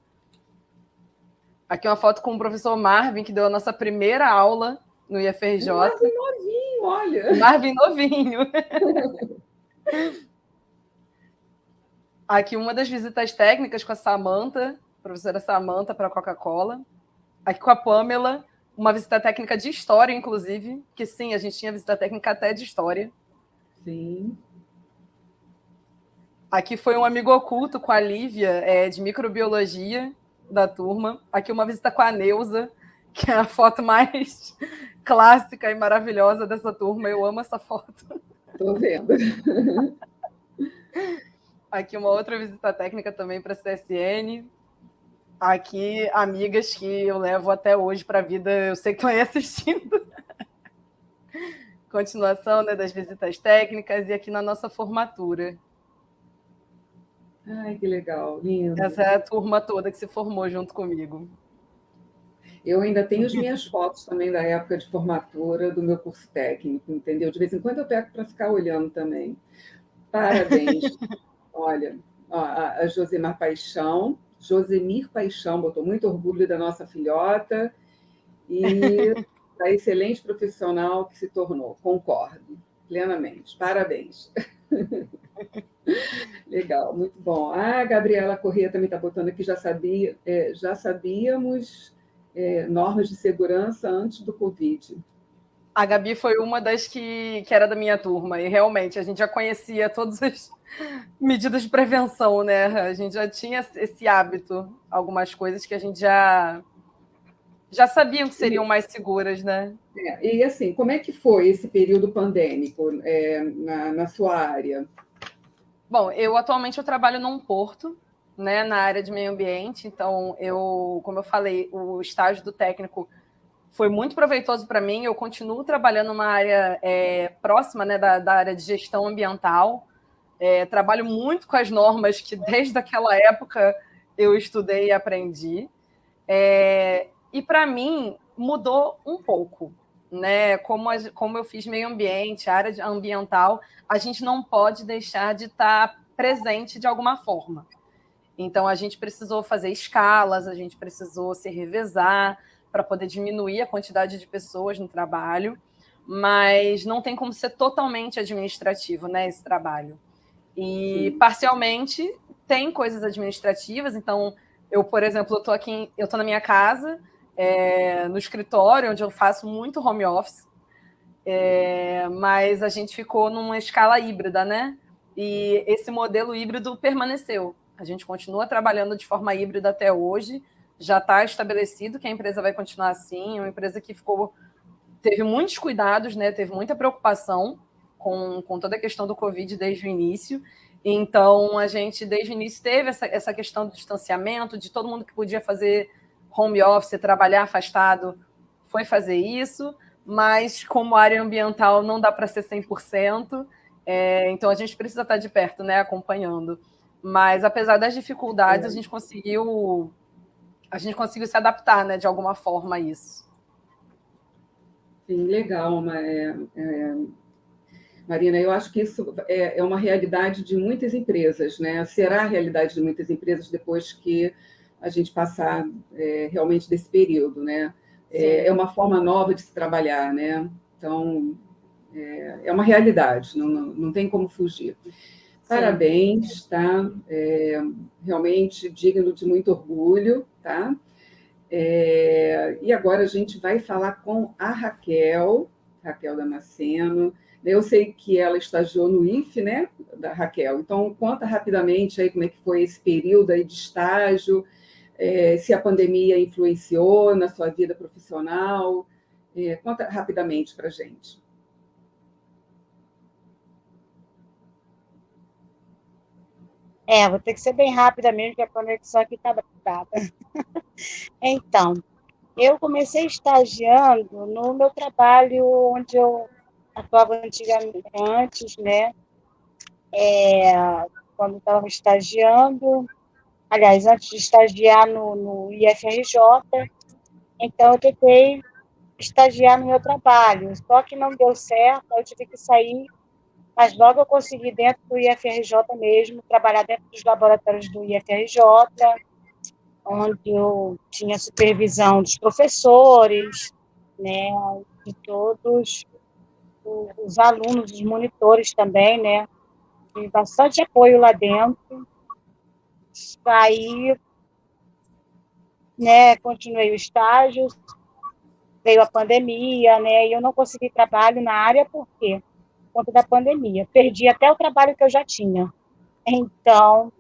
Speaker 6: Aqui uma foto com o professor Marvin, que deu a nossa primeira aula no IFRJ.
Speaker 3: Marvin novinho, olha!
Speaker 6: Marvin novinho. Aqui uma das visitas técnicas com a Samantha, professora Samantha para a Coca-Cola. Aqui com a Pamela, uma visita técnica de história, inclusive, que sim, a gente tinha visita técnica até de história.
Speaker 3: Sim.
Speaker 6: Aqui foi um amigo oculto com a Lívia, de microbiologia da turma. Aqui uma visita com a Neuza, que é a foto mais clássica e maravilhosa dessa turma. Eu amo essa foto.
Speaker 3: Estou vendo.
Speaker 6: Aqui uma outra visita técnica também para a CSN. Aqui, amigas que eu levo até hoje para a vida, eu sei que estão aí assistindo. Continuação, né, das visitas técnicas e aqui na nossa formatura.
Speaker 3: Ai, que legal, lindo.
Speaker 6: Essa é a turma toda que se formou junto comigo.
Speaker 3: Eu ainda tenho as minhas fotos também da época de formatura do meu curso técnico, entendeu? De vez em quando eu pego para ficar olhando também. Parabéns. Olha, a Josemir Paixão botou muito orgulho da nossa filhota e da excelente profissional que se tornou. Concordo plenamente. Parabéns. Legal, muito bom. A Gabriela Corrêa também está botando aqui, já sabíamos normas de segurança antes do Covid.
Speaker 6: A Gabi foi uma das que era da minha turma, e realmente a gente já conhecia todas as medidas de prevenção, né? A gente já tinha esse hábito, algumas coisas que a gente já sabiam que seriam mais seguras, né?
Speaker 3: E assim, como é que foi esse período pandêmico na sua área?
Speaker 6: Bom, eu atualmente trabalho num porto, né, na área de meio ambiente, então como eu falei, o estágio do técnico foi muito proveitoso para mim. Eu continuo trabalhando numa área próxima, né, da área de gestão ambiental. Trabalho muito com as normas que desde aquela época eu estudei e aprendi. E para mim mudou um pouco, né? Como eu fiz meio ambiente, área ambiental, a gente não pode deixar de estar presente de alguma forma. Então, a gente precisou fazer escalas, a gente precisou se revezar para poder diminuir a quantidade de pessoas no trabalho, mas não tem como ser totalmente administrativo, né, esse trabalho. E, parcialmente, tem coisas administrativas, então eu, por exemplo, eu estou na minha casa, no escritório, onde eu faço muito home office, mas a gente ficou numa escala híbrida, né? E esse modelo híbrido permaneceu. A gente continua trabalhando de forma híbrida até hoje, já está estabelecido que a empresa vai continuar assim, uma empresa que teve muitos cuidados, né? Teve muita preocupação com toda a questão do Covid desde o início. Então, a gente, desde o início, teve essa questão do distanciamento, de todo mundo que podia fazer home office, trabalhar afastado, foi fazer isso, mas como área ambiental não dá para ser 100%, então a gente precisa estar de perto, né, acompanhando. Mas, apesar das dificuldades, a gente conseguiu se adaptar, né, de alguma forma a isso.
Speaker 3: Sim, legal, Marina, eu acho que isso é uma realidade de muitas empresas, né? Será a realidade de muitas empresas depois que a gente passar realmente desse período, né? É uma forma nova de se trabalhar, né? Então, é uma realidade, não tem como fugir. Parabéns, tá? Realmente digno de muito orgulho, tá? E agora a gente vai falar com a Raquel Damasceno. Eu sei que ela estagiou no IFE, né, da Raquel? Então, conta rapidamente aí como é que foi esse período aí de estágio, se a pandemia influenciou na sua vida profissional. Conta rapidamente para a gente.
Speaker 8: Vou ter que ser bem rápida mesmo, que a conexão aqui está brava. Então, eu comecei estagiando no meu trabalho onde eu atuava antes, né? Quando estava estagiando, aliás, antes de estagiar no IFRJ, então eu tentei estagiar no meu trabalho, só que não deu certo, eu tive que sair, mas logo eu consegui dentro do IFRJ mesmo, trabalhar dentro dos laboratórios do IFRJ, onde eu tinha supervisão dos professores, né, de todos os alunos, os monitores também, né, tive bastante apoio lá dentro. Aí, né, continuei o estágio, veio a pandemia, né, e eu não consegui trabalho na área, por quê? Por conta da pandemia. Perdi até o trabalho que eu já tinha. Então,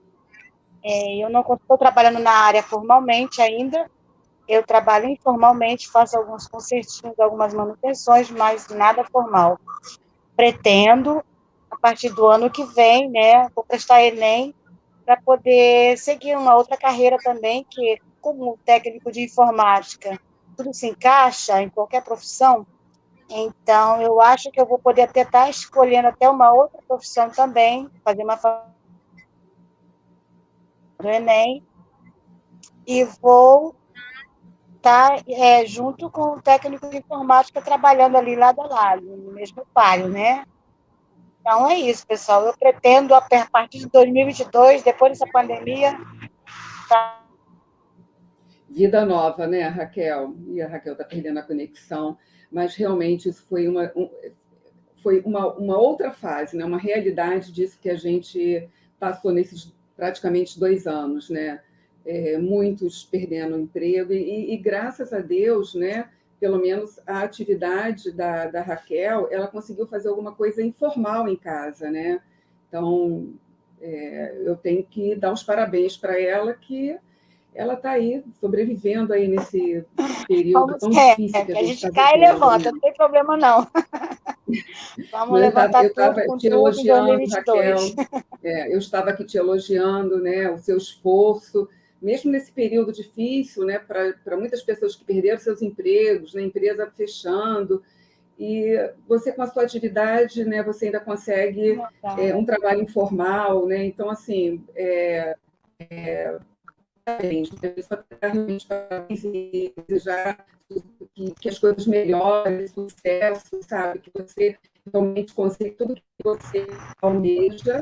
Speaker 8: eu não estou trabalhando na área formalmente ainda, eu trabalho informalmente, faço alguns concertinhos, algumas manutenções, mas nada formal. Pretendo, a partir do ano que vem, né, vou prestar Enem para poder seguir uma outra carreira também, que como técnico de informática, tudo se encaixa em qualquer profissão, então eu acho que eu vou poder até estar escolhendo até uma outra profissão também, fazer uma do Enem, e vou estar junto com o técnico de informática trabalhando ali lado a lado, no mesmo páreo, né? Então é isso, pessoal. Eu pretendo, a partir de 2022, depois dessa pandemia,
Speaker 3: Vida nova, né, Raquel? E a Raquel está perdendo a conexão, mas realmente isso foi uma outra fase, né? Uma realidade disso que a gente passou nesses praticamente 2 anos, né? Muitos perdendo o emprego, e graças a Deus, né? Pelo menos a atividade da Raquel, ela conseguiu fazer alguma coisa informal em casa, né? Então, eu tenho que dar os parabéns para ela, que ela está aí, sobrevivendo aí nesse período tão difícil que a gente está vivendo.
Speaker 8: cai e levanta, não tem problema não. Vamos levantar tudo com tudo em 2022.
Speaker 3: Raquel, eu estava aqui te elogiando, né, o seu esforço, mesmo nesse período difícil, né, para muitas pessoas que perderam seus empregos, né, empresa fechando, e você com a sua atividade, né, você ainda consegue um trabalho informal, né, então, assim, e desejar que as coisas melhorem, sucesso, sabe? Que você realmente consiga tudo que você almeja,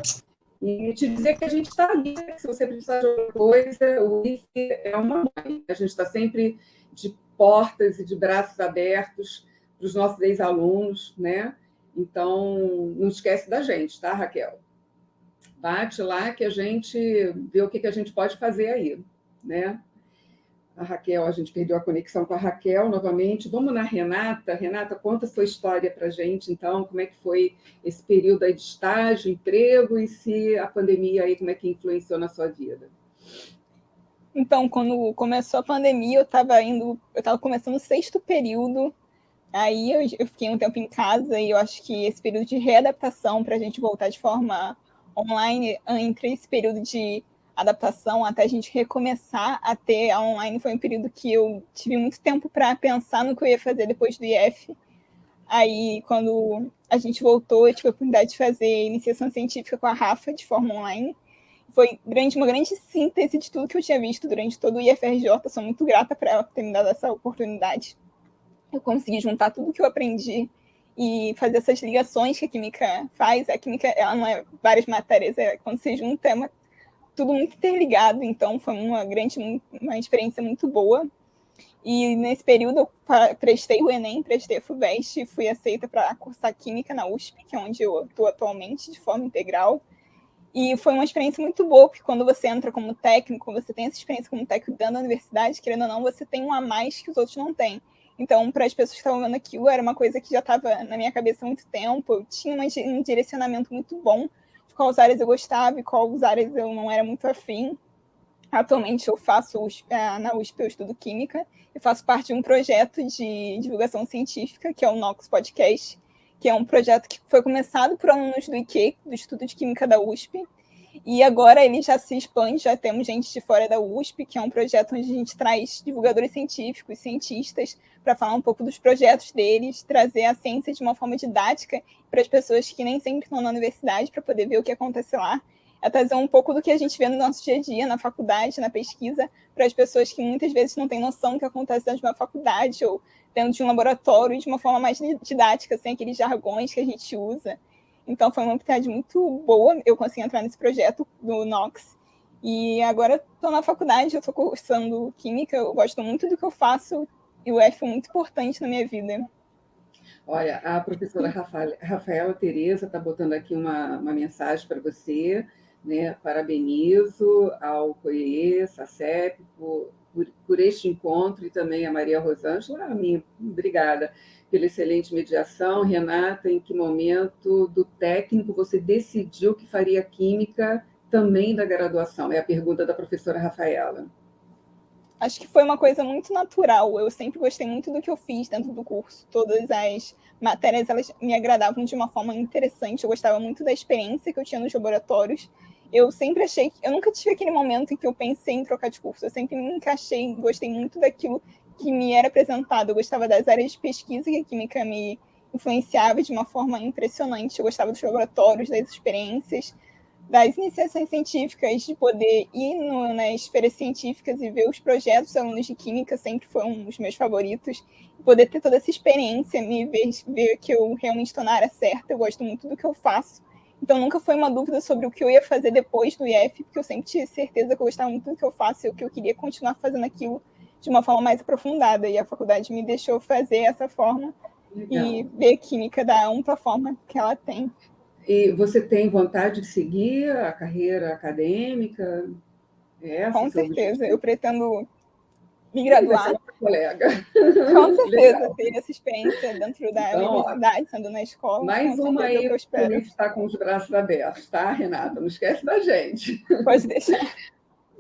Speaker 3: e te dizer que a gente está ali, né? Se você precisar de alguma coisa, o IFE é uma mãe, a gente está sempre de portas e de braços abertos para os nossos ex-alunos, né? Então, não esquece da gente, tá, Raquel? Bate lá que a gente vê o que a gente pode fazer aí, né? A Raquel, a gente perdeu a conexão com a Raquel novamente. Vamos na Renata. Renata, conta a sua história para a gente, então, como é que foi esse período aí de estágio, emprego, e se a pandemia aí, como é que influenciou na sua vida?
Speaker 9: Então, quando começou a pandemia, eu estava começando o 6º período, aí eu fiquei um tempo em casa, e eu acho que esse período de readaptação para a gente voltar de forma online, entre esse período de adaptação até a gente recomeçar a ter a online, foi um período que eu tive muito tempo para pensar no que eu ia fazer depois do IF. Aí, quando a gente voltou, eu tive a oportunidade de fazer iniciação científica com a Rafa de forma online. Foi uma grande síntese de tudo que eu tinha visto durante todo o IFRJ. Sou muito grata para ela ter me dado essa oportunidade. Eu consegui juntar tudo que eu aprendi e fazer essas ligações que a química faz. A química, ela não é várias matérias, quando você junta, tudo muito interligado, então foi uma experiência muito boa. E nesse período eu prestei o Enem, prestei a FUVEST e fui aceita para cursar Química na USP, que é onde eu estou atualmente, de forma integral. E foi uma experiência muito boa, porque quando você entra como técnico, você tem essa experiência como técnico dentro da universidade, querendo ou não, você tem um a mais que os outros não têm. Então, para as pessoas que estavam vendo aquilo, era uma coisa que já estava na minha cabeça há muito tempo, eu tinha um direcionamento muito bom de quais áreas eu gostava e quais áreas eu não era muito afim. Atualmente eu faço na USP, eu estudo Química, e faço parte de um projeto de divulgação científica, que é o NOX Podcast, que é um projeto que foi começado por alunos do IQ, do Instituto de Química da USP, e agora ele já se expande, já temos gente de fora da USP, que é um projeto onde a gente traz divulgadores científicos, cientistas, para falar um pouco dos projetos deles, trazer a ciência de uma forma didática para as pessoas que nem sempre estão na universidade, para poder ver o que acontece lá, é trazer um pouco do que a gente vê no nosso dia a dia, na faculdade, na pesquisa, para as pessoas que muitas vezes não têm noção do que acontece dentro de uma faculdade ou dentro de um laboratório, de uma forma mais didática, sem aqueles jargões que a gente usa. Então, foi uma oportunidade muito boa eu consegui entrar nesse projeto do NOX. E agora estou na faculdade, eu estou cursando Química, eu gosto muito do que eu faço, e o F é muito importante na minha vida.
Speaker 3: Olha, a professora Rafaela Tereza está botando aqui uma mensagem para você, né? Parabenizo ao COIE, SACEP, por este encontro, e também a Maria Rosângela, obrigada pela excelente mediação. Renata, em que momento do técnico você decidiu que faria química também da graduação? É a pergunta da professora Rafaela.
Speaker 9: Acho que foi uma coisa muito natural. Eu sempre gostei muito do que eu fiz dentro do curso. Todas as matérias, elas me agradavam de uma forma interessante. Eu gostava muito da experiência que eu tinha nos laboratórios. Eu sempre achei que... Eu nunca tive aquele momento em que eu pensei em trocar de curso. Eu sempre me encaixei, gostei muito daquilo que me era apresentado. Eu gostava das áreas de pesquisa que a química me influenciava de uma forma impressionante. Eu gostava dos laboratórios, das experiências, das iniciações científicas, de poder ir nas feiras científicas e ver os projetos dos alunos de química, sempre foi um dos meus favoritos. Poder ter toda essa experiência, me ver que eu realmente estou na área certa, eu gosto muito do que eu faço. Então, nunca foi uma dúvida sobre o que eu ia fazer depois do IF, porque eu sempre tive certeza que eu gostava muito do que eu faço e que eu queria continuar fazendo aquilo de uma forma mais aprofundada. E a faculdade me deixou fazer essa forma. Legal. E ver a química da ampla forma que ela tem.
Speaker 3: E você tem vontade de seguir a carreira acadêmica?
Speaker 9: Com certeza, eu pretendo me graduar.
Speaker 3: Colega.
Speaker 9: Com certeza, ter essa experiência dentro da universidade, sendo na escola.
Speaker 3: Mais uma aí, que eu espero. A gente está com os braços abertos, tá, Renata? Não esquece da gente.
Speaker 9: Pode deixar.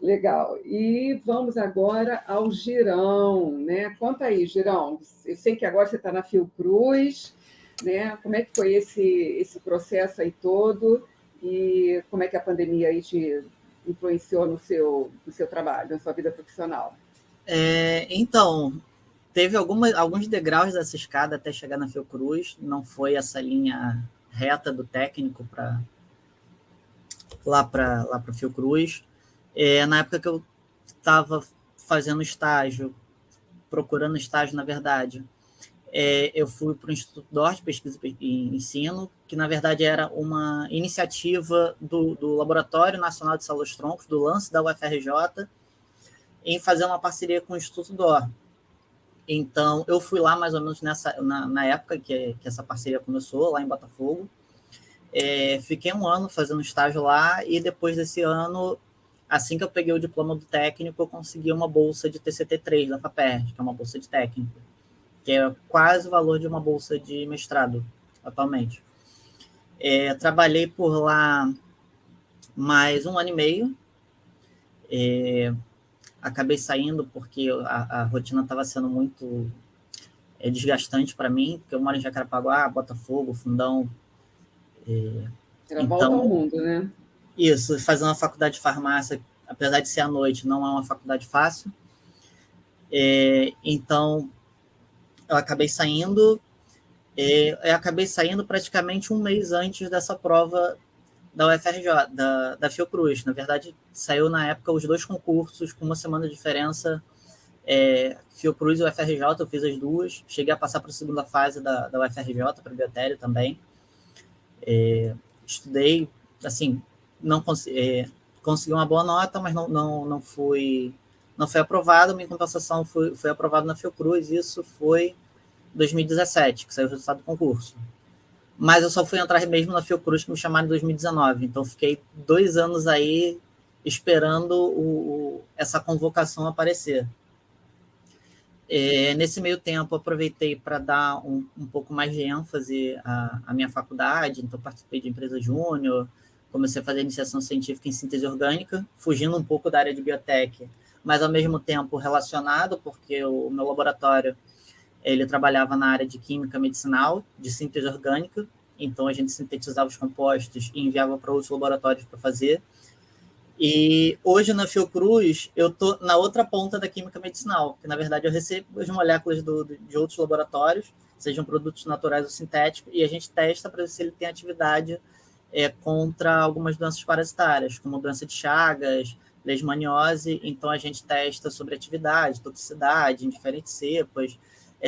Speaker 3: Legal. E vamos agora ao Girão, né? Conta aí, Girão. Eu sei que agora você está na Fiocruz, né? Como é que foi esse processo aí todo e como é que a pandemia aí te influenciou no seu trabalho, na sua vida profissional?
Speaker 7: Então, teve alguns degraus dessa escada até chegar na Fiocruz, não foi essa linha reta do técnico para lá para Fiocruz. Na época que eu estava fazendo estágio, procurando estágio, na verdade, eu fui para o Instituto DOR de Pesquisa e Ensino, que, na verdade, era uma iniciativa do Laboratório Nacional de Células Troncos, do LANCE da UFRJ, em fazer uma parceria com o Instituto DOR. Então, eu fui lá mais ou menos na época que essa parceria começou, lá em Botafogo. Fiquei um ano fazendo estágio lá e depois desse ano, assim que eu peguei o diploma do técnico, eu consegui uma bolsa de TCT3 da FAPERJ, que é uma bolsa de técnico, que é quase o valor de uma bolsa de mestrado atualmente. Trabalhei por lá mais 1 ano e meio. Acabei saindo porque a rotina estava sendo muito desgastante para mim, porque eu moro em Jacarepaguá, Botafogo, Fundão.
Speaker 3: Era volta ao mundo, né?
Speaker 7: Isso, fazer uma faculdade de farmácia, apesar de ser à noite, não é uma faculdade fácil. Então, eu acabei saindo. Eu acabei saindo praticamente um mês antes dessa prova da UFRJ, da Fiocruz. Na verdade, saiu na época os 2 concursos com uma semana de diferença. Fiocruz e UFRJ, eu fiz as duas. Cheguei a passar para a segunda fase da UFRJ, para a Biotério também. Estudei, assim, não consegui uma boa nota, mas não fui aprovado. Minha compensação foi aprovado na Fiocruz. Isso foi 2017, que saiu o resultado do concurso. Mas eu só fui entrar mesmo na Fiocruz que me chamaram em 2019. Então, fiquei 2 anos aí esperando essa convocação aparecer. Nesse meio tempo, aproveitei para dar um pouco mais de ênfase à minha faculdade. Então, participei de empresa júnior, comecei a fazer iniciação científica em síntese orgânica, fugindo um pouco da área de biotech, mas, ao mesmo tempo, relacionado, porque o meu laboratório ele trabalhava na área de química medicinal, de síntese orgânica. Então, a gente sintetizava os compostos e enviava para outros laboratórios para fazer. E hoje, na Fiocruz, eu estou na outra ponta da química medicinal, que, na verdade, eu recebo as moléculas de outros laboratórios, sejam produtos naturais ou sintéticos, e a gente testa para ver se ele tem atividade contra algumas doenças parasitárias, como doença de Chagas, leishmaniose. Então, a gente testa sobre atividade, toxicidade em diferentes cepas,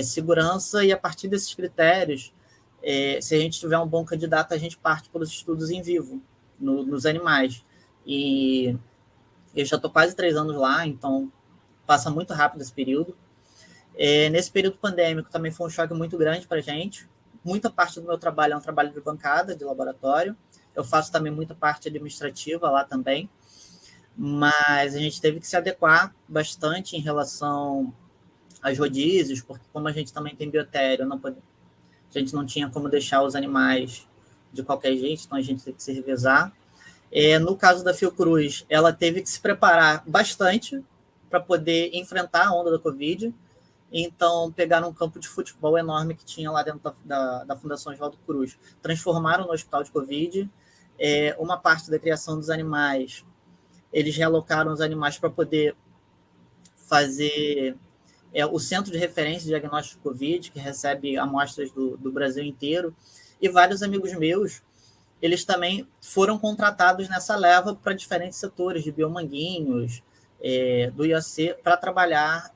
Speaker 7: segurança, e a partir desses critérios, se a gente tiver um bom candidato, a gente parte para os estudos em vivo, nos animais. E eu já estou quase 3 anos lá, então passa muito rápido esse período. Nesse período pandêmico também foi um choque muito grande para a gente. Muita parte do meu trabalho é um trabalho de bancada, de laboratório. Eu faço também muita parte administrativa lá também. Mas a gente teve que se adequar bastante em relação aos rodízios, porque como a gente também tem biotério, a gente não tinha como deixar os animais de qualquer jeito, então a gente teve que se revezar. No caso da Fiocruz, ela teve que se preparar bastante para poder enfrentar a onda da Covid. Então, pegaram um campo de futebol enorme que tinha lá dentro da Fundação Oswaldo Cruz, transformaram no hospital de Covid. Uma parte da criação dos animais, eles realocaram os animais para poder fazer o Centro de Referência de Diagnóstico de Covid, que recebe amostras do Brasil inteiro, e vários amigos meus, eles também foram contratados nessa leva para diferentes setores de biomanguinhos, do IOC, para trabalhar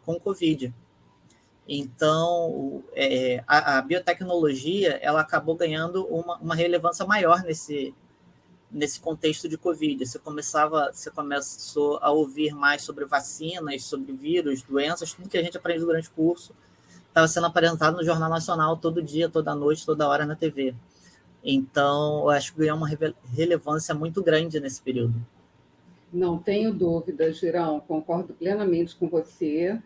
Speaker 7: com Covid. Então, a biotecnologia ela acabou ganhando uma relevância maior nesse contexto de Covid. Você começou a ouvir mais sobre vacinas, sobre vírus, doenças, tudo que a gente aprende durante o curso estava sendo apresentado no Jornal Nacional todo dia, toda noite, toda hora na TV. Então, eu acho que ganhou uma relevância muito grande nesse período.
Speaker 3: Não tenho dúvida, Girão, concordo plenamente com você.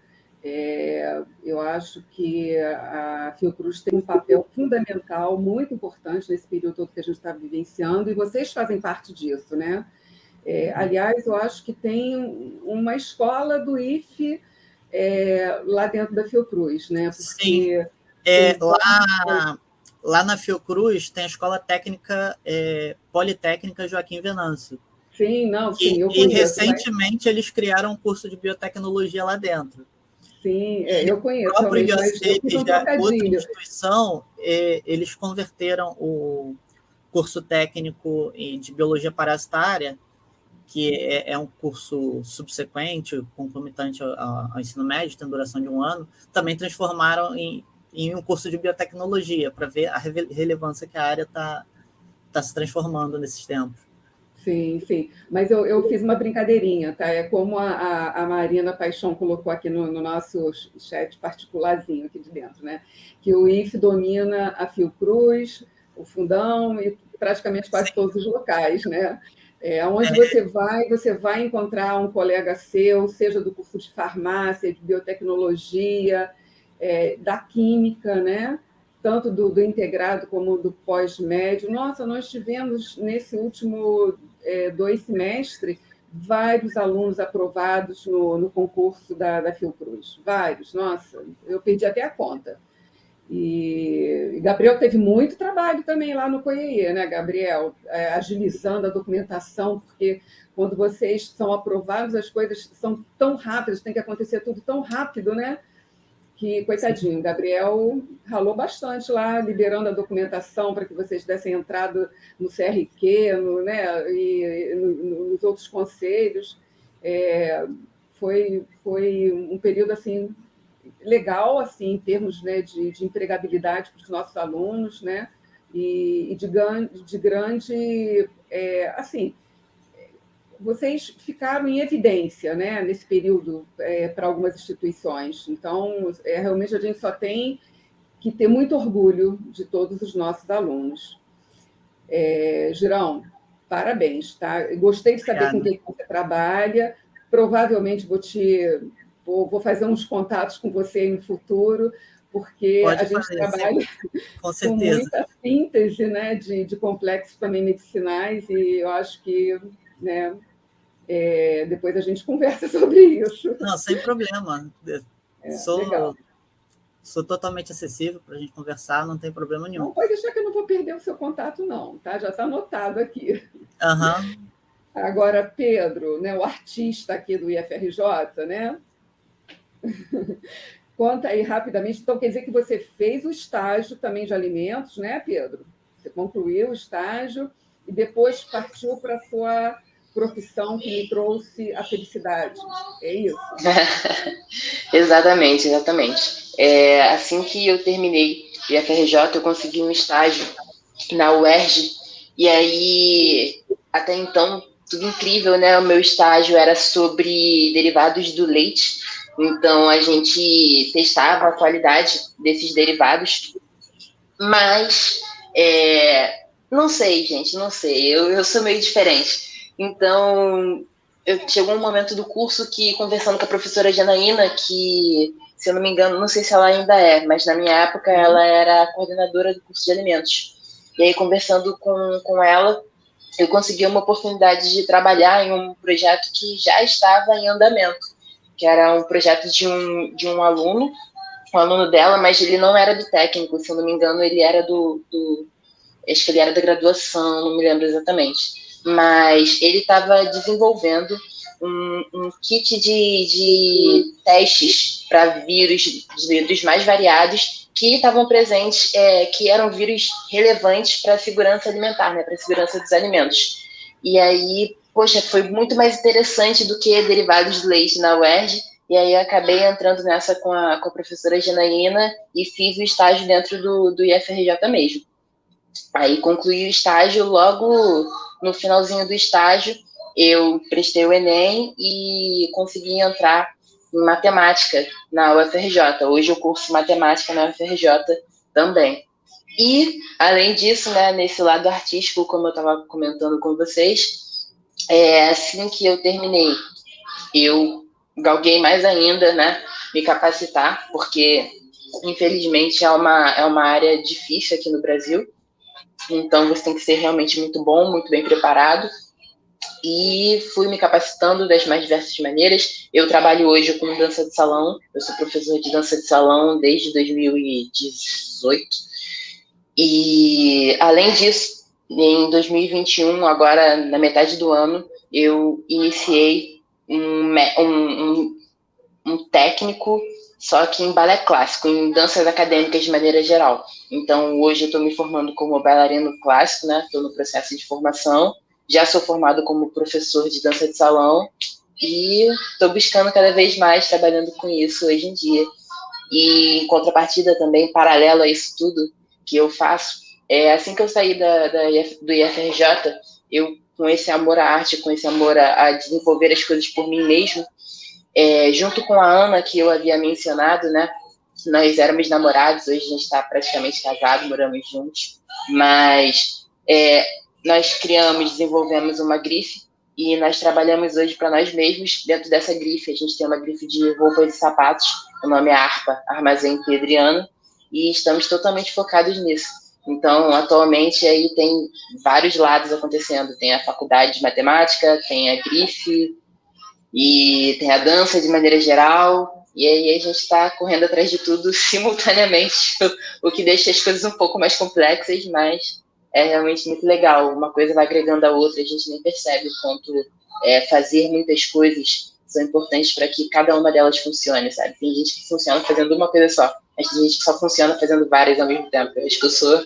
Speaker 3: Eu acho que a Fiocruz tem um papel fundamental, muito importante nesse período todo que a gente está vivenciando, e vocês fazem parte disso, né? Aliás, eu acho que tem uma escola do IFE lá dentro da Fiocruz, né?
Speaker 7: Porque lá na Fiocruz tem a Escola Técnica Politécnica Joaquim Venâncio.
Speaker 3: Sim, eu conheço.
Speaker 7: E recentemente eles criaram um curso de biotecnologia lá dentro.
Speaker 3: Sim, eu conheço.
Speaker 7: O próprio IOC,
Speaker 3: que
Speaker 7: já outra instituição, eles converteram o curso técnico de biologia parasitária, que é um curso subsequente, concomitante ao ensino médio, tem duração de 1 ano, também transformaram em um curso de biotecnologia, para ver a relevância que a área está se transformando nesses tempos.
Speaker 3: Sim. Mas eu fiz uma brincadeirinha, tá? É como a Marina Paixão colocou aqui no nosso chat particularzinho aqui de dentro, né? Que o IFE domina a Fiocruz, o Fundão e praticamente quase todos os locais, né? Onde você vai encontrar um colega seu, seja do curso de farmácia, de biotecnologia, da química, né? Tanto do integrado como do pós-médio. Nossa, nós tivemos, nesse último 2 semestres, vários alunos aprovados no concurso da Fiocruz. Vários, nossa, eu perdi até a conta. E Gabriel teve muito trabalho também lá no COIE, né, Gabriel? Agilizando a documentação, porque quando vocês são aprovados, as coisas são tão rápidas, tem que acontecer tudo tão rápido, né? Que, coitadinho, Gabriel ralou bastante lá, liberando a documentação para que vocês dessem entrada no CRQ, né, e nos outros conselhos. Foi um período assim legal, assim, em termos, né, de empregabilidade para os nossos alunos, né, e de grande assim, vocês ficaram em evidência, né, nesse período para algumas instituições. Então, realmente a gente só tem que ter muito orgulho de todos os nossos alunos. Girão, parabéns, tá? Gostei de saber com quem você trabalha. Provavelmente vou fazer uns contatos com você no futuro, porque a gente trabalha com muita síntese, né, de complexos também medicinais, e eu acho que, né, depois a gente conversa sobre isso.
Speaker 7: Não, sem problema. Sou totalmente acessível para a gente conversar, não tem problema nenhum.
Speaker 3: Não pode deixar que eu não vou perder o seu contato, não, tá? Já está anotado aqui.
Speaker 7: Uhum.
Speaker 3: Agora, Pedro, né, o artista aqui do IFRJ, né? Conta aí rapidamente. Então, quer dizer que você fez o estágio também de alimentos, né, Pedro? Você concluiu o estágio e depois partiu para a sua profissão que me trouxe a felicidade. É isso?
Speaker 10: Exatamente. Assim que eu terminei o IFRJ, eu consegui um estágio na UERJ, e aí, até então, tudo incrível, né? O meu estágio era sobre derivados do leite, então a gente testava a qualidade desses derivados, mas não sei, gente, não sei, eu sou meio diferente. Então, chegou um momento do curso que, conversando com a professora Janaína, que, se eu não me engano, não sei se ela ainda mas na minha época ela era a coordenadora do curso de alimentos. E aí, conversando com ela, eu consegui uma oportunidade de trabalhar em um projeto que já estava em andamento, que era um projeto de um aluno dela, mas ele não era do técnico, se eu não me engano, ele era acho que ele era da graduação, não me lembro exatamente. Mas ele estava desenvolvendo um kit de testes para vírus mais variados que estavam presentes, que eram vírus relevantes para a segurança alimentar, né, para a segurança dos alimentos. E aí, poxa, foi muito mais interessante do que derivados do leite na UERJ, e aí eu acabei entrando nessa com a professora Janaína e fiz o estágio dentro do IFRJ mesmo. Aí concluí o estágio, logo no finalzinho do estágio, eu prestei o Enem e consegui entrar em matemática na UFRJ. Hoje eu curso matemática na UFRJ também. E, além disso, né, nesse lado artístico, como eu estava comentando com vocês, assim que eu terminei, eu galguei mais ainda, né, me capacitar, porque, infelizmente, é uma área difícil aqui no Brasil. Então, você tem que ser realmente muito bom, muito bem preparado. E fui me capacitando das mais diversas maneiras. Eu trabalho hoje com dança de salão. Eu sou professora de dança de salão desde 2018. E, além disso, em 2021, agora na metade do ano, eu iniciei um técnico, só que em balé clássico, em danças acadêmicas de maneira geral. Então, hoje eu estou me formando como bailarino clássico, né? Estou no processo de formação. Já sou formado como professor de dança de salão e estou buscando cada vez mais, trabalhando com isso hoje em dia. E, em contrapartida também, paralelo a isso tudo que eu faço, assim que eu saí do IFRJ, eu, com esse amor à arte, com esse amor a desenvolver as coisas por mim mesmo, junto com a Ana, que eu havia mencionado, né? Nós éramos namorados, hoje a gente está praticamente casado, moramos juntos. mas nós criamos, desenvolvemos uma grife e nós trabalhamos hoje para nós mesmos dentro dessa grife. A gente tem uma grife de roupas e sapatos, o nome é ARPA, Armazém Pedriano, e estamos totalmente focados nisso. Então, atualmente, aí tem vários lados acontecendo. Tem a faculdade de matemática, tem a grife, e tem a dança de maneira geral, e aí a gente está correndo atrás de tudo simultaneamente, o que deixa as coisas um pouco mais complexas, mas é realmente muito legal. Uma coisa vai agregando a outra, a gente nem percebe o quanto fazer muitas coisas são importantes para que cada uma delas funcione, sabe? Tem gente que funciona fazendo uma coisa só, mas tem gente que só funciona fazendo várias ao mesmo tempo. Eu acho que eu sou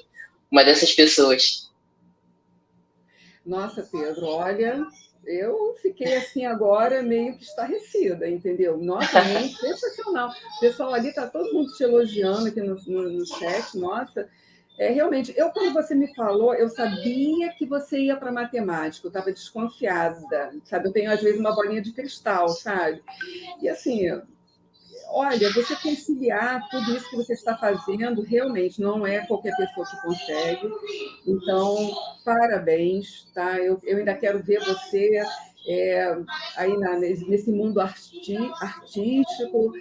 Speaker 10: uma dessas pessoas.
Speaker 3: Nossa, Pedro, olha, eu fiquei assim agora meio que estarrecida, entendeu? Nossa, muito sensacional. O pessoal ali está todo mundo te elogiando aqui no chat, nossa. Realmente, quando você me falou, eu sabia que você ia para matemática, eu estava desconfiada, sabe? Eu tenho, às vezes, uma bolinha de cristal, sabe? E assim, olha, você conciliar tudo isso que você está fazendo, realmente não é qualquer pessoa que consegue. Então, parabéns, tá? Eu ainda quero ver você aí nesse mundo artístico,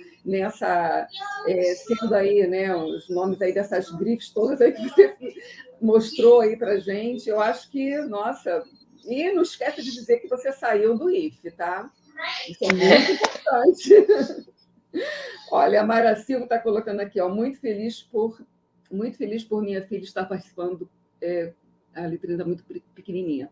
Speaker 3: sendo aí, né, os nomes aí dessas grifes todas aí que você mostrou aí para gente. Eu acho que, nossa, e não esquece de dizer que você saiu do IFE, tá? Isso é muito importante. Olha, a Mara Silva está colocando aqui, ó, muito feliz por minha filha estar participando, a letrinha está muito pequenininha,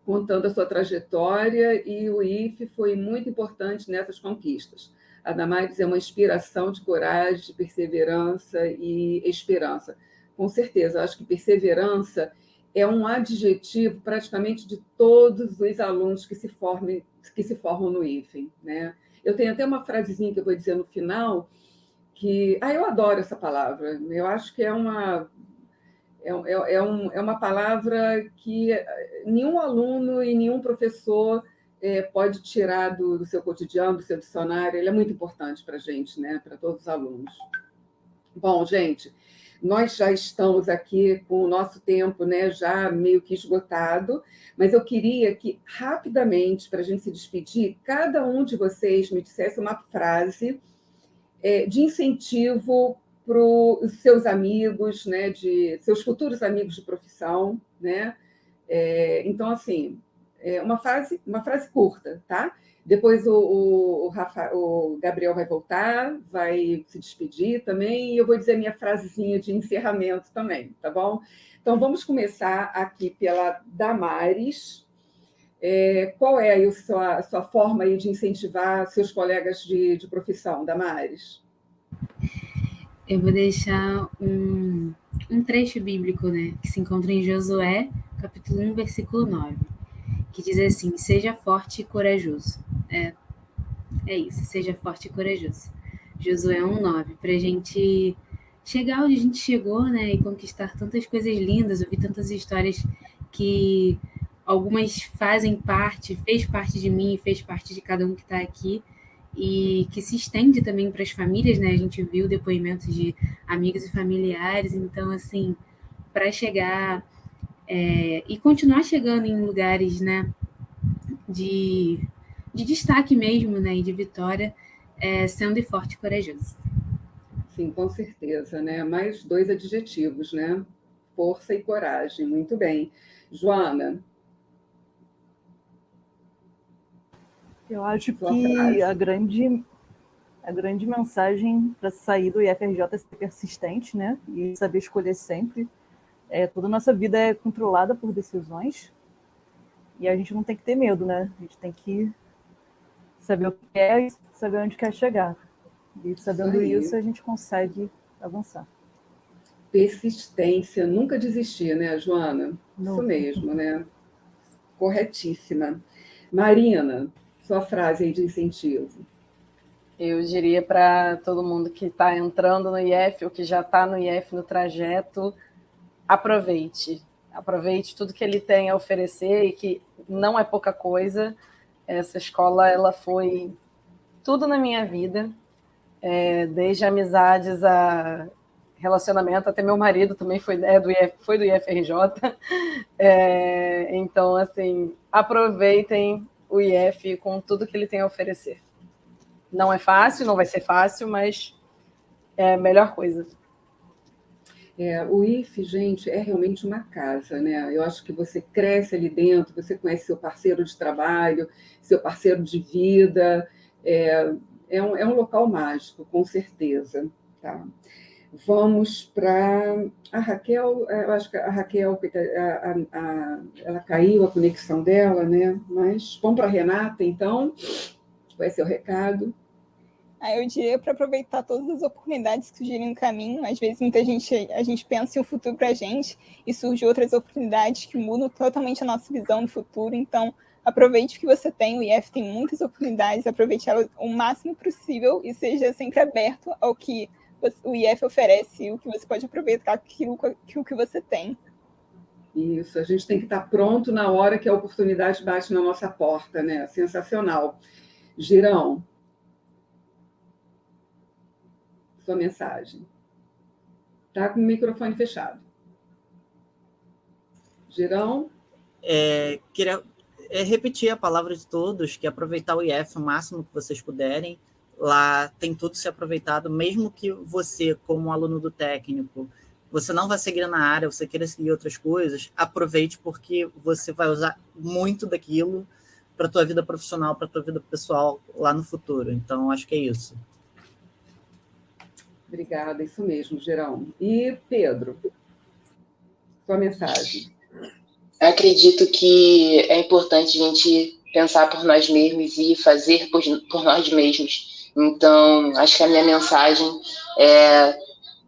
Speaker 3: contando a sua trajetória, e o IFE foi muito importante nessas conquistas. A Damares é uma inspiração de coragem, de perseverança e esperança. Com certeza, acho que perseverança é um adjetivo praticamente de todos os alunos que se formam no IFE, né? Eu tenho até uma frasezinha que eu vou dizer no final, que eu adoro essa palavra. Eu acho que é uma palavra que nenhum aluno e nenhum professor pode tirar do seu cotidiano, do seu dicionário. Ele é muito importante para a gente, né? Para todos os alunos. Bom, gente, nós já estamos aqui com o nosso tempo, né, já meio que esgotado, mas eu queria que, rapidamente, para a gente se despedir, cada um de vocês me dissesse uma frase de incentivo para os seus amigos, né, de seus futuros amigos de profissão, né? Então, assim, uma frase curta, tá? Depois o Gabriel vai voltar, vai se despedir também, e eu vou dizer minha frasezinha de encerramento também, tá bom? Então, vamos começar aqui pela Damares. Qual é aí a sua forma aí de incentivar seus colegas de profissão, Damares?
Speaker 4: Eu vou deixar um trecho bíblico, né, que se encontra em Josué, capítulo 1, versículo 9, que diz assim: seja forte e corajoso. É isso, seja forte e corajoso. Josué 1:9, para a gente chegar onde a gente chegou, né, e conquistar tantas coisas lindas, ouvir tantas histórias que algumas fez parte de mim e fez parte de cada um que está aqui, e que se estende também para as famílias, né? A gente viu depoimentos de amigos e familiares, então, assim, para chegar e continuar chegando em lugares, né, de destaque mesmo, né, e de vitória, sendo forte e corajoso.
Speaker 3: Sim, com certeza, né? Mais 2 adjetivos, né? Força e coragem. Muito bem. Joana?
Speaker 5: Eu acho que a grande mensagem para sair do IFRJ é ser persistente, né? E saber escolher sempre. Toda a nossa vida é controlada por decisões, e a gente não tem que ter medo, né? A gente tem que saber o que é e saber onde quer chegar. E sabendo isso, a gente consegue avançar.
Speaker 3: Persistência, nunca desistir, né, Joana?
Speaker 5: Não.
Speaker 3: Isso mesmo, né? Corretíssima. Marina, sua frase aí de incentivo.
Speaker 6: Eu diria para todo mundo que está entrando no IF ou que já está no IF no trajeto, aproveite tudo que ele tem a oferecer, e que não é pouca coisa. Essa escola, ela foi tudo na minha vida, desde amizades a relacionamento, até meu marido também foi do IFRJ. Então, assim, aproveitem o IF com tudo que ele tem a oferecer. Não é fácil, não vai ser fácil, mas é a melhor coisa.
Speaker 3: O IF, gente, é realmente uma casa, né? Eu acho que você cresce ali dentro, você conhece seu parceiro de trabalho, seu parceiro de vida. É um local mágico, com certeza. Tá? Vamos para a Raquel. Eu acho que a Raquel, ela caiu a conexão dela, né? Mas vamos para a Renata, então. Qual é seu recado?
Speaker 9: Eu diria para aproveitar todas as oportunidades que surgirem no caminho. Às vezes, a gente pensa em um futuro para a gente e surgem outras oportunidades que mudam totalmente a nossa visão do futuro. Então, aproveite o que você tem. O IF tem muitas oportunidades, aproveite elas o máximo possível e seja sempre aberto ao que o IF oferece, o que você pode aproveitar aquilo que você tem.
Speaker 3: Isso, a gente tem que estar pronto na hora que a oportunidade bate na nossa porta, né? Sensacional. Girão, sua mensagem. Está com o microfone fechado. Girão?
Speaker 7: Queria repetir a palavra de todos, que aproveitar o IF o máximo que vocês puderem. Lá tem tudo se aproveitado, mesmo que você, como aluno do técnico, você não vai seguir na área, você queira seguir outras coisas, aproveite, porque você vai usar muito daquilo para a tua vida profissional, para a tua vida pessoal lá no futuro. Então, acho que é isso.
Speaker 3: Obrigada, isso mesmo, Girão. E Pedro, sua mensagem.
Speaker 10: Eu acredito que é importante a gente pensar por nós mesmos e fazer por nós mesmos. Então, acho que a minha mensagem é,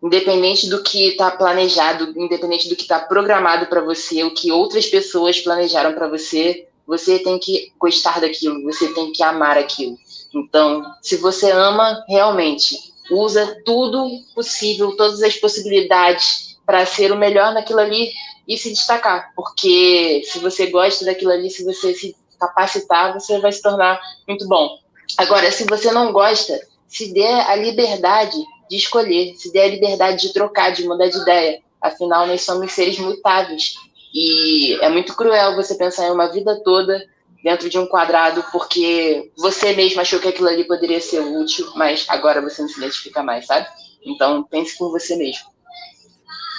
Speaker 10: independente do que está planejado, independente do que está programado para você, o que outras pessoas planejaram para você, você tem que gostar daquilo, você tem que amar aquilo. Então, se você ama, realmente, usa tudo possível, todas as possibilidades para ser o melhor naquilo ali e se destacar. Porque se você gosta daquilo ali, se você se capacitar, você vai se tornar muito bom. Agora, se você não gosta, se dê a liberdade de escolher, se dê a liberdade de trocar, de mudar de ideia. Afinal, nós somos seres mutáveis. E é muito cruel você pensar em uma vida toda dentro de um quadrado porque você mesmo achou que aquilo ali poderia ser útil, mas agora você não se identifica mais, sabe? Então, pense com você mesmo.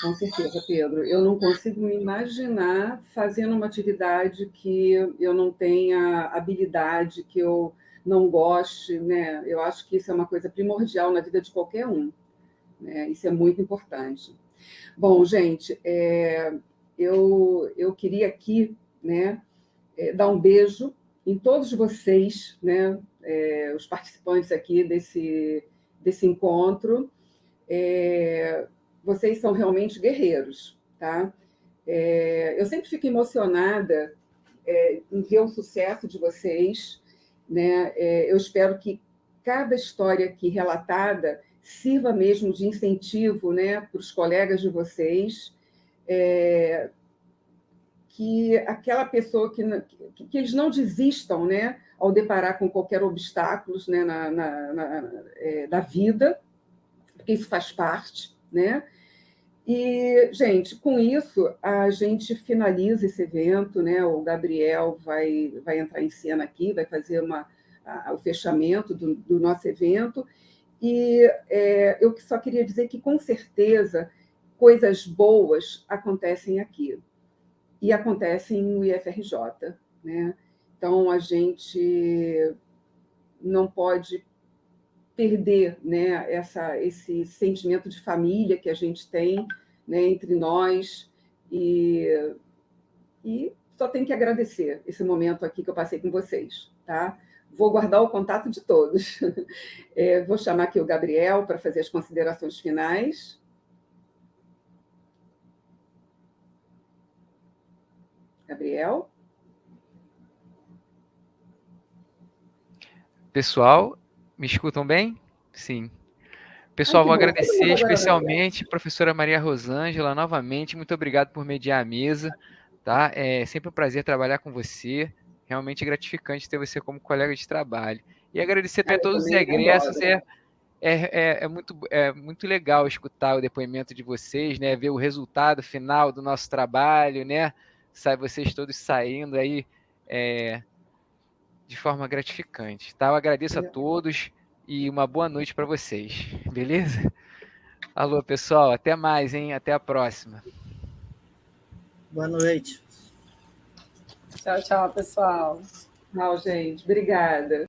Speaker 3: Com certeza, Pedro. Eu não consigo me imaginar fazendo uma atividade que eu não tenha habilidade, que eu não goste, né? Eu acho que isso é uma coisa primordial na vida de qualquer um, né? Isso é muito importante. Bom, gente, eu queria aqui, né, dar um beijo em todos vocês, né, os participantes aqui desse encontro. Vocês são realmente guerreiros, tá? Eu sempre fico emocionada em ver o sucesso de vocês, né? Eu espero que cada história aqui relatada sirva mesmo de incentivo, né, para os colegas de vocês, que aquela pessoa que eles não desistam, né, ao deparar com qualquer obstáculo, né, da vida, porque isso faz parte, né? E, gente, com isso, a gente finaliza esse evento, né? O Gabriel vai entrar em cena aqui, vai fazer o fechamento do nosso evento. E eu só queria dizer que, com certeza, coisas boas acontecem aqui. E acontecem no IFRJ, né? Então, a gente não pode perder, né, esse sentimento de família que a gente tem, né, entre nós, e só tenho que agradecer esse momento aqui que eu passei com vocês, tá? Vou guardar o contato de todos. Vou chamar aqui o Gabriel para fazer as considerações finais. Gabriel?
Speaker 11: Pessoal, me escutam bem? Sim. Pessoal, vou agradecer especialmente a professora Maria Rosângela novamente. Muito obrigado por mediar a mesa, tá? É sempre um prazer trabalhar com você. Realmente é gratificante ter você como colega de trabalho. E agradecer também a todos os egressos. é muito legal escutar o depoimento de vocês, né? Ver o resultado final do nosso trabalho, né? Vocês todos saindo aí de forma gratificante, tá? Eu agradeço a todos e uma boa noite para vocês, beleza? Alô, pessoal, até mais, hein? Até a próxima.
Speaker 7: Boa noite.
Speaker 6: Tchau, tchau, pessoal.
Speaker 3: Tchau, gente. Obrigada.